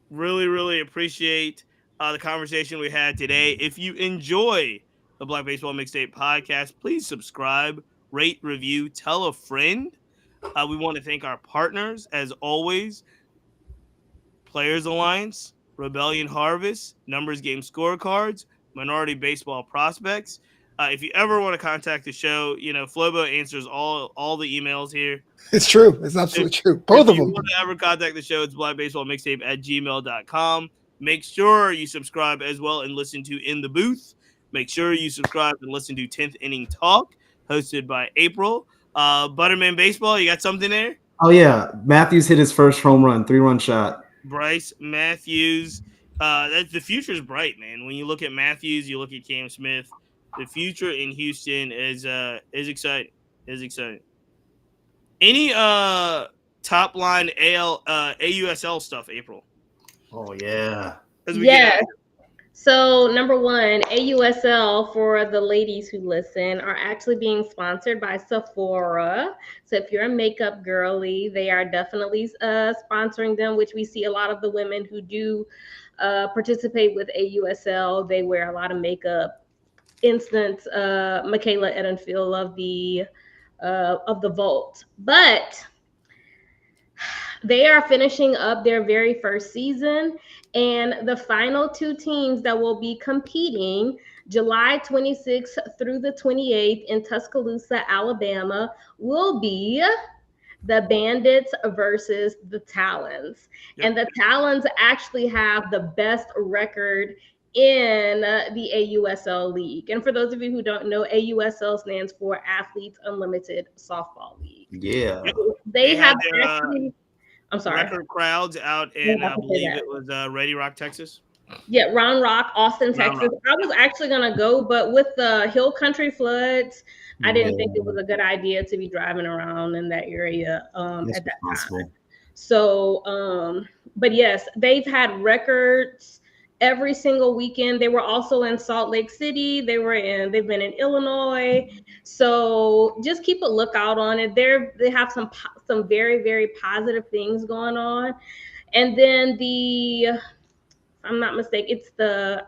[SPEAKER 1] Really, really appreciate the conversation we had today. If you enjoy the Black Baseball Mixtape podcast, please subscribe, rate, review, tell a friend. We want to thank our partners, as always, Players Alliance, Rebellion Harvest, Numbers Game Scorecards, Minority Baseball Prospects. If you ever want to contact the show, Flobo answers all the emails here.
[SPEAKER 2] It's true. It's absolutely true. Both of them. If you
[SPEAKER 1] want to ever contact the show, it's blackbaseballmixtape@gmail.com. Make sure you subscribe as well and listen to In the Booth. Make sure you subscribe and listen to 10th Inning Talk, hosted by April. Butterman Baseball, you got something there?
[SPEAKER 4] Oh, yeah. Matthews hit his first home run, 3-run shot.
[SPEAKER 1] Bryce Matthews. The future's bright, man. When you look at Matthews, you look at Cam Smith. The future in Houston is exciting. Any top line AUSL stuff, April?
[SPEAKER 4] Oh yeah.
[SPEAKER 3] Yes. So number one, AUSL, for the ladies who listen, are actually being sponsored by Sephora. So if you're a makeup girly, they are definitely sponsoring them, which we see a lot of the women who do participate with AUSL. They wear a lot of makeup. Instance, Michaela Edenfield of the Vault. But they are finishing up their very first season, and the final two teams that will be competing July 26th through the 28th in Tuscaloosa, Alabama, will be the Bandits versus the Talons. Yep. And the Talons actually have the best record in the AUSL League. And for those of you who don't know, AUSL stands for Athletes Unlimited Softball League.
[SPEAKER 4] Yeah.
[SPEAKER 3] They have actually... I'm sorry.
[SPEAKER 1] Record crowds out in, I believe it was Ready Rock, Texas.
[SPEAKER 3] Yeah, Round Rock, Austin, Texas. I was actually going to go, but with the Hill Country floods, I didn't think it was a good idea to be driving around in that area at that time. So, but yes, they've had records every single weekend. They were also in Salt Lake City. They've been in Illinois. So just keep a lookout on it. They have some very, very positive things going on. And then if I'm not mistaken, I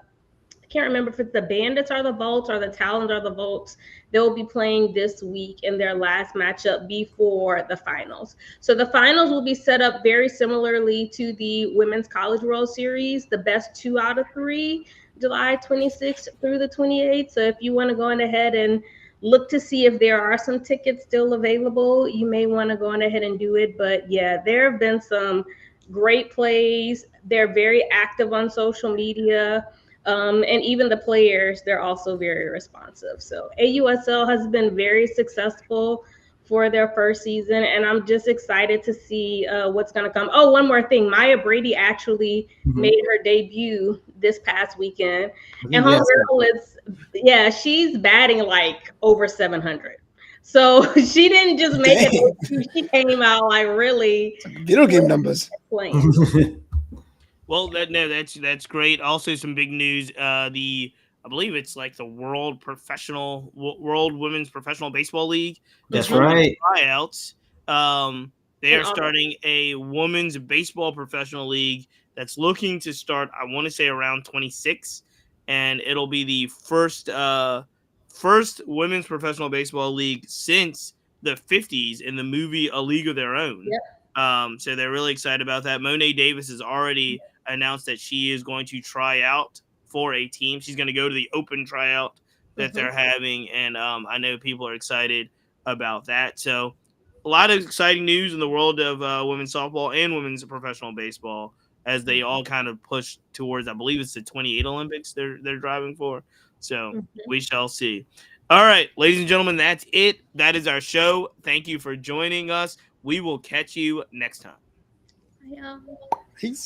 [SPEAKER 3] can't remember if it's the Bandits or the Volts or the Talons or the Volts. They'll be playing this week in their last matchup before the finals. So the finals will be set up very similarly to the Women's College World Series, the best 2 out of 3, July 26th through the 28th. So if you want to go ahead and look to see if there are some tickets still available, you may want to go ahead and do it. But yeah, there have been some great plays. They're very active on social media. And even the players, they're also very responsive. So AUSL has been very successful for their first season, and I'm just excited to see what's going to come. Oh, one more thing. Maya Brady actually made her debut this past weekend. And homegirl she's batting like over 700. So she didn't just make it. She came out like really
[SPEAKER 2] video game numbers.
[SPEAKER 1] Well, that's great. Also, some big news. I believe it's like the World Women's Professional Baseball League.
[SPEAKER 4] That's right.
[SPEAKER 1] Tryouts. They are starting a Women's Baseball Professional League that's looking to start, I want to say, around 26, and it'll be the first Women's Professional Baseball League since the 50s in the movie A League of Their Own. Yep. So they're really excited about that. Monet Davis has already announced that she is going to try out for a team. She's going to go to the open tryout that they're having, and I know people are excited about that. So a lot of exciting news in the world of women's softball and women's professional baseball as they all kind of push towards, I believe it's the 28 Olympics they're driving for. So we shall see. All right, ladies and gentlemen, that's it. That is our show. Thank you for joining us. We will catch you next time.
[SPEAKER 3] Yeah.
[SPEAKER 2] Peace.